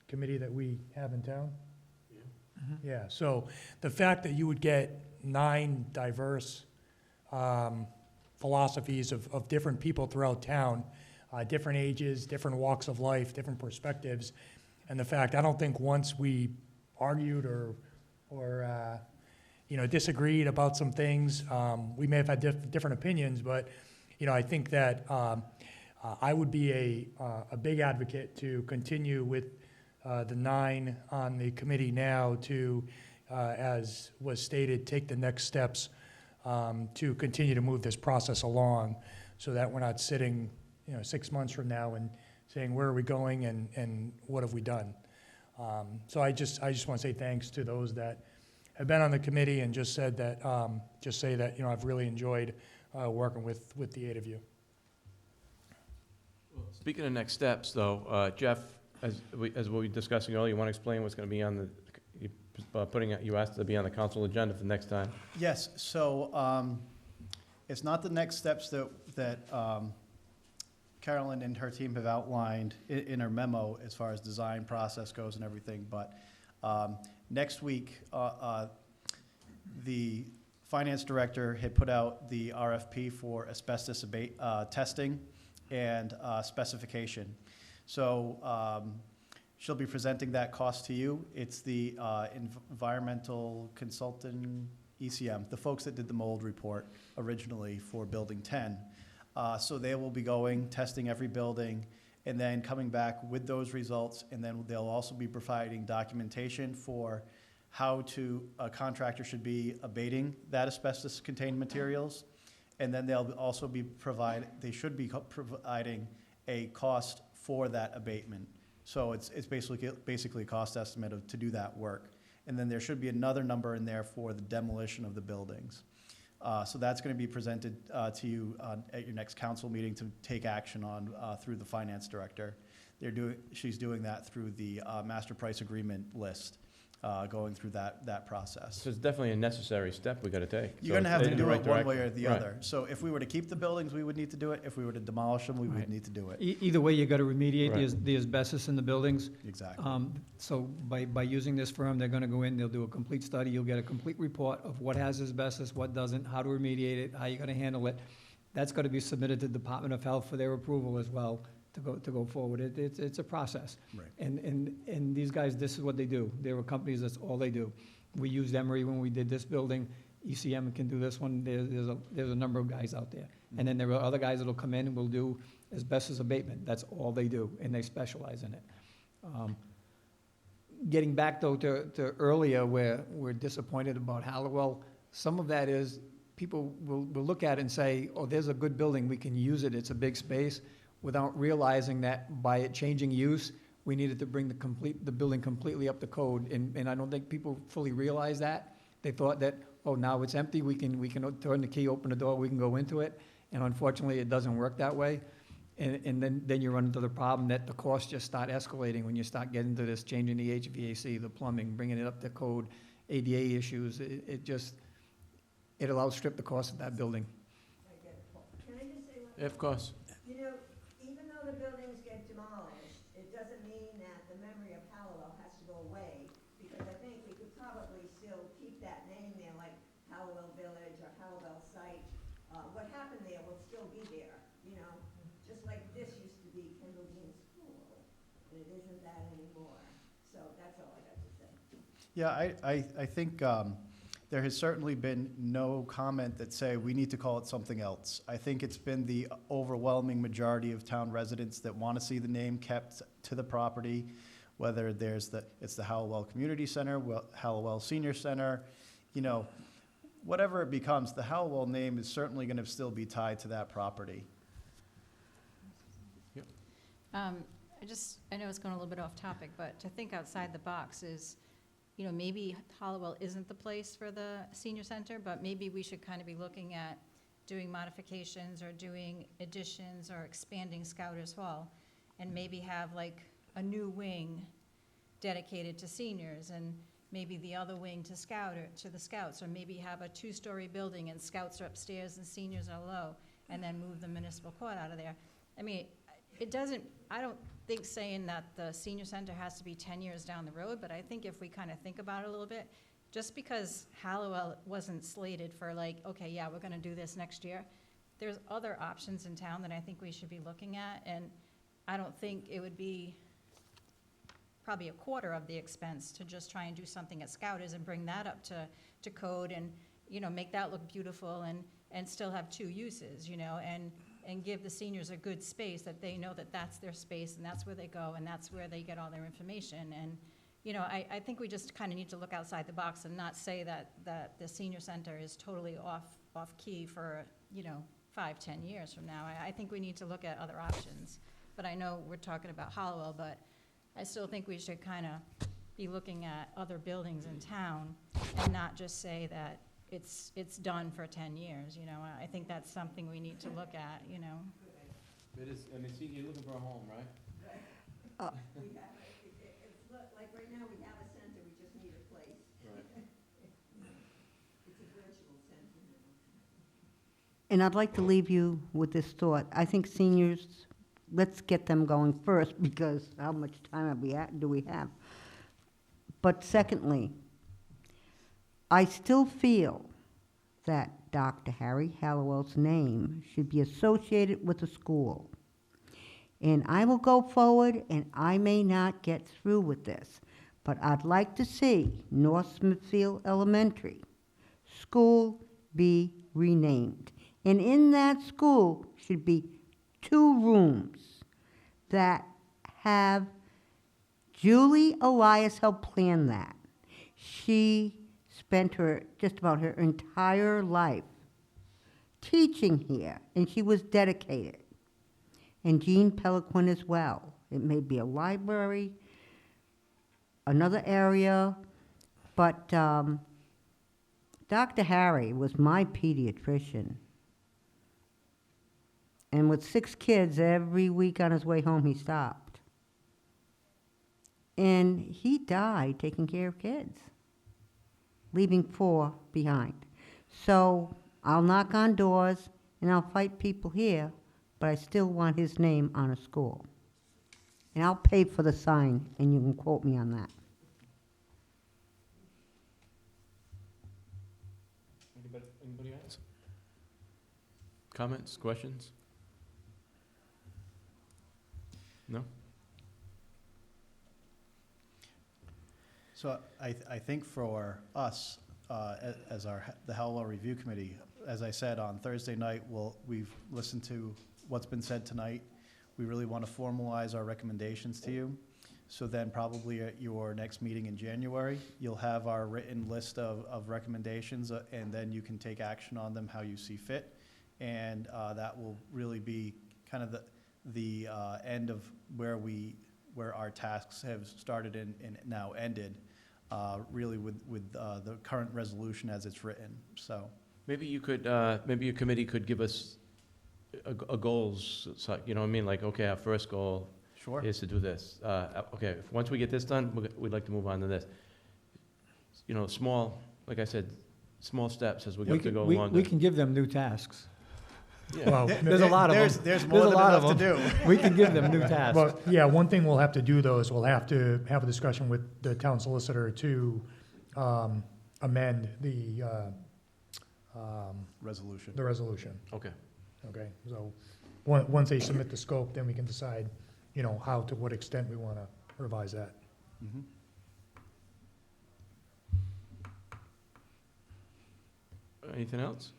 Speaker 12: committee that we have in town? Yeah, so the fact that you would get 9 diverse philosophies of different people throughout town, different ages, different walks of life, different perspectives, and the fact, I don't think once we argued or you know, disagreed about some things. We may have had different opinions, but, you know, I think that I would be a big advocate to continue with the 9 on the committee now to, as was stated, take the next steps to continue to move this process along so that we're not sitting, you know, 6 months from now and saying, where are we going and what have we done? So I just want to say thanks to those that have been on the committee and just said that, you know, I've really enjoyed working with the 8 of you.
Speaker 1: Speaking of next steps, though, Jeff, as we were discussing earlier, you want to explain what's going to be on the, you asked to be on the council agenda for next time?
Speaker 2: Yes, so it's not the next steps that Carolyn and her team have outlined in her memo as far as design process goes and everything, but next week, the finance director had put out the RFP for asbestos testing and specification. So she'll be presenting that cost to you. It's the environmental consultant, ECM, the folks that did the mold report originally for Building 10. So they will be going, testing every building, and then coming back with those results, and then they'll also be providing documentation for how a contractor should be abating that asbestos-contained materials. And then they'll also be providing a cost for that abatement. So it's basically a cost estimate to do that work. And then there should be another number in there for the demolition of the buildings. So that's going to be presented to you at your next council meeting to take action on through the finance director. She's doing that through the master price agreement list, going through that process.
Speaker 1: So it's definitely a necessary step we got to take.
Speaker 2: You're going to have to do it one way or the
Speaker 1: Right.
Speaker 2: other. So if we were to keep the buildings, we would need to do it. If we were to demolish them, we would need to do it.
Speaker 8: Either way, you gotta remediate
Speaker 1: Right.
Speaker 8: the asbestos in the buildings.
Speaker 2: Exactly.
Speaker 8: So by using this firm, they're gonna go in, they'll do a complete study, you'll get a complete report of what has asbestos, what doesn't, how to remediate it, how you're gonna handle it. That's gotta be submitted to the Department of Health for their approval as well, to go forward. It's a process.
Speaker 2: Right.
Speaker 8: And these guys, this is what they do. They were companies, that's all they do. We used Emery when we did this building, ECM can do this one, there's a number of guys out there. And then there are other guys that'll come in and will do asbestos abatement, that's all they do, and they specialize in it. Getting back though to earlier where we're disappointed about Halliwell, some of that is, people will look at it and say, oh, there's a good building, we can use it, it's a big space, without realizing that by it changing use, we needed to bring the building completely up to code, and I don't think people fully realize that. They thought that, oh, now it's empty, we can turn the key, open the door, we can go into it, and unfortunately, it doesn't work that way. And then you run into the problem that the costs just start escalating when you start getting to this, changing the HVAC, the plumbing, bringing it up to code, ADA issues, it'll outstrip the cost of that building.
Speaker 11: Can I just say one?
Speaker 1: Of course.
Speaker 11: You know, even though the buildings get demolished, it doesn't mean that the memory of Halliwell has to go away, because I think we could probably still keep that name there, like Halliwell Village or Halliwell Site. What happened there will still be there, you know, just like this used to be Kendall Dean School, and it isn't that anymore. So that's all I got to say.
Speaker 2: Yeah, I think there has certainly been no comment that say we need to call it something else. I think it's been the overwhelming majority of town residents that want to see the name kept to the property, whether it's the Halliwell Community Center, Halliwell Senior Center, you know, whatever it becomes, the Halliwell name is certainly going to still be tied to that property.
Speaker 7: I know it's going a little bit off topic, but to think outside the box is, you know, maybe Halliwell isn't the place for the senior center, but maybe we should kind of be looking at doing modifications or doing additions or expanding Scouters Hall, and maybe have like a new wing dedicated to seniors, and maybe the other wing to the scouts, or maybe have a 2-story building and scouts are upstairs and seniors are low, and then move the municipal court out of there. I mean, I don't think saying that the senior center has to be 10 years down the road, but I think if we kind of think about it a little bit, just because Halliwell wasn't slated for like, okay, yeah, we're gonna do this next year, there's other options in town that I think we should be looking at, and I don't think it would be probably a quarter of the expense to just try and do something at Scouters and bring that up to code, and, you know, make that look beautiful and still have 2 uses, you know, and give the seniors a good space that they know that that's their space and that's where they go and that's where they get all their information. And, you know, I think we just kind of need to look outside the box and not say that the senior center is totally off key for, you know, 5-10 years from now. I think we need to look at other options. But I know we're talking about Halliwell, but I still think we should kind of be looking at other buildings in town and not just say that it's done for 10 years, you know. I think that's something we need to look at, you know.
Speaker 1: It is, I mean, see, you're looking for a home, right?
Speaker 11: Like right now, we have a center, we just need a place.
Speaker 1: Right.
Speaker 11: It's a virtual center now.
Speaker 6: And I'd like to leave you with this thought. I think seniors, let's get them going first, because how much time do we have? But secondly, I still feel that Dr. Harry Halliwell's name should be associated with the school. And I will go forward, and I may not get through with this, but I'd like to see North Smithfield Elementary School be renamed. And in that school should be 2 rooms that have Julie Elias helped plan that. She spent just about her entire life teaching here, and she was dedicated. And Jean Peliquin as well. It may be a library, another area, but Dr. Harry was my pediatrician. And with 6 kids, every week on his way home, he stopped. And he died taking care of kids, leaving 4 behind. So I'll knock on doors and I'll fight people here, but I still want his name on a school. And I'll pay for the sign, and you can quote me on that.
Speaker 1: Anybody else? Comments, questions? No?
Speaker 2: So I think for us, as the Halliwell Review Committee. As I said, on Thursday night, we've listened to what's been said tonight. We really want to formalize our recommendations to you. So then probably at your next meeting in January, you'll have our written list of recommendations, and then you can take action on them how you see fit. And that will really be kind of the end of where our tasks have started and now ended, really with the current resolution as it's written. So
Speaker 1: Maybe you could, maybe your committee could give us a goals, so, you know what I mean? Like, okay, our first goal
Speaker 2: sure.
Speaker 1: is to do this. Okay, once we get this done, we'd like to move on to this. You know, small, like I said, small steps as we go to go along.
Speaker 8: We can give them new tasks.
Speaker 1: Yeah.
Speaker 12: Well,
Speaker 8: There's a lot of them.
Speaker 2: There's more than
Speaker 8: lot of
Speaker 2: enough to do.
Speaker 8: We can give them new tasks.
Speaker 12: well, yeah, one thing we'll have to do though is we'll have to have a discussion with the town solicitor to amend the
Speaker 2: Resolution.
Speaker 12: resolution.
Speaker 1: Okay.
Speaker 12: Okay, so once they submit the scope, then we can decide, you know, how, to what extent we want to revise that.
Speaker 2: Mhm.
Speaker 1: Anything else?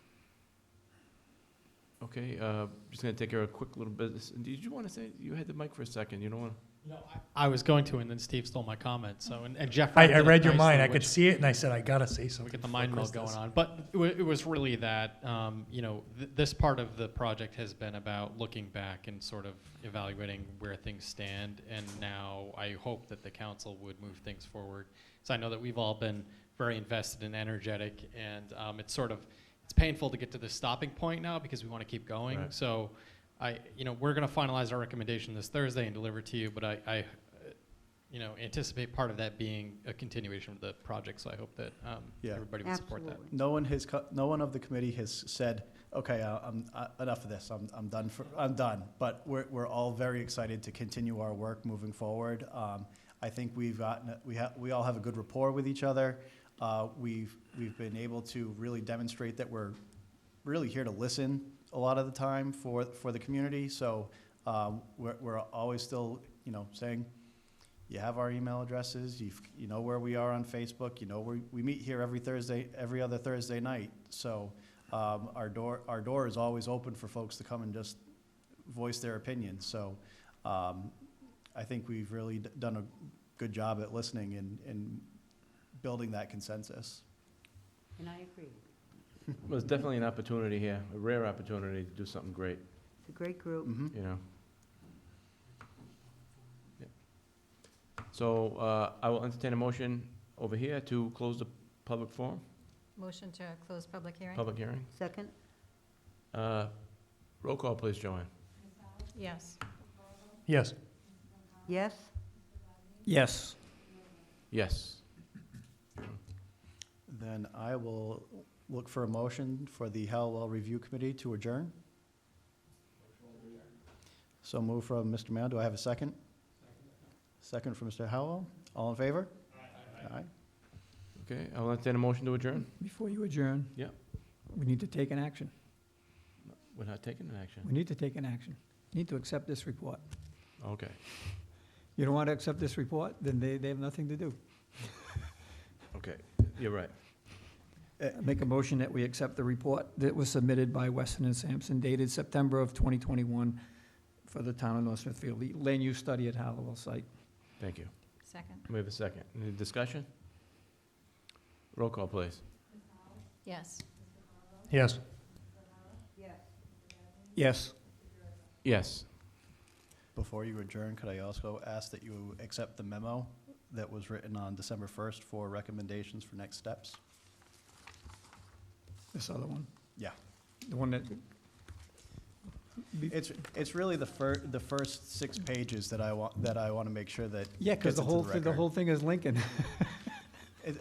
Speaker 1: Okay, just gonna take care of a quick little business. Did you want to say, you had the mic for a second, you don't want to?
Speaker 13: No, I was going to, and then Steve stole my comment. So, and Jeff.
Speaker 12: I
Speaker 13: did it
Speaker 12: read your
Speaker 13: nicely,
Speaker 12: mind, I could
Speaker 13: which
Speaker 12: see it, and I said, I gotta say
Speaker 13: we
Speaker 12: something.
Speaker 13: get the
Speaker 12: before
Speaker 13: mind
Speaker 12: Chris
Speaker 13: meld going
Speaker 12: does.
Speaker 13: on. But it was really that, this part of the project has been about looking back and sort of evaluating where things stand. And now I hope that the council would move things forward. So I know that we've all been very invested and energetic, and it's painful to get to this stopping point now because we want to keep going.
Speaker 1: Right.
Speaker 13: So we're going to finalize our recommendation this Thursday and deliver to you, but I anticipate part of that being a continuation of the project, so I hope that
Speaker 2: Yeah.
Speaker 13: everybody would support that.
Speaker 6: Absolutely.
Speaker 2: No one of the committee has said, okay, enough of this, I'm done. I'm done. But we're all very excited to continue our work moving forward. I think we all have a good rapport with each other. We've been able to really demonstrate that we're really here to listen a lot of the time for the community. So we're always still, saying, you have our email addresses, you know where we are on Facebook, we meet here every other Thursday night. So our door is always open for folks to come and just voice their opinions. So I think we've really done a good job at listening and building that consensus.
Speaker 6: And I agree.
Speaker 1: Well, it's definitely an opportunity here, a rare opportunity to do something great,
Speaker 6: It's a great group.
Speaker 2: Mhm.
Speaker 1: you know? Yeah. So I will entertain a motion over here to close the public forum,
Speaker 7: Motion to close public hearing?
Speaker 1: public hearing.
Speaker 6: Second?
Speaker 1: Roll call, please, Joanne.
Speaker 7: Yes.
Speaker 12: Yes,
Speaker 6: Yes?
Speaker 8: Yes.
Speaker 1: Yes.
Speaker 2: Then I will look for a motion for the Halliwell Review Committee to adjourn. So move from Mr. Mayo. Do I have a second? Second from Mr. Halliwell. All in favor? Aye.
Speaker 1: Okay, I will entertain a motion to adjourn.
Speaker 8: Before you adjourn.
Speaker 1: Yeah.
Speaker 8: We need to take an action.
Speaker 1: We're not taking an action.
Speaker 8: We need to take an action. Need to accept this report.
Speaker 1: Okay.
Speaker 8: You don't want to accept this report, then they have nothing to do.
Speaker 1: Okay, you're right.
Speaker 8: Make a motion that we accept the report that was submitted by Weston and Sampson dated September of 2021 for the town of North Smithfield, the land use study at Halliwell site.
Speaker 1: Thank you.
Speaker 7: Second?
Speaker 1: We have a second. Any discussion? Roll call, please.
Speaker 7: Yes.
Speaker 12: yes.
Speaker 8: Yes.
Speaker 1: Yes.
Speaker 2: Before you adjourn, could I also ask that you accept the memo that was written on December 1st for recommendations for next steps?
Speaker 8: This other one?
Speaker 2: Yeah.
Speaker 8: The one that,
Speaker 2: It's really the first 6 pages that I want to make sure that
Speaker 8: yeah, because
Speaker 2: gets
Speaker 8: the
Speaker 2: into
Speaker 8: whole, the
Speaker 2: record.
Speaker 8: whole thing is Lincoln.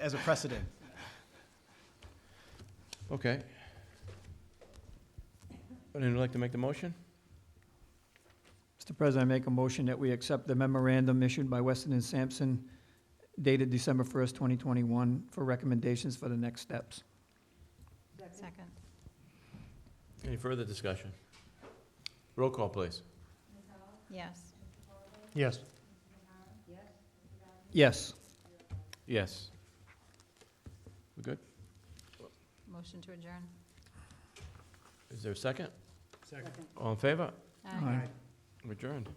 Speaker 2: As a precedent.
Speaker 1: Okay. Would anyone like to make the motion?
Speaker 8: Mr. President, I make a motion that we accept the memorandum issued by Weston and Sampson dated December 1st, 2021 for recommendations for the next steps.
Speaker 7: Second?
Speaker 1: Any further discussion? Roll call, please.
Speaker 7: Yes.
Speaker 12: Yes.
Speaker 8: Yes.
Speaker 1: Yes. We good?
Speaker 7: motion to adjourn.
Speaker 1: Is there a second?
Speaker 12: Second.
Speaker 1: All in favor?
Speaker 7: Aye.
Speaker 1: Adjourned.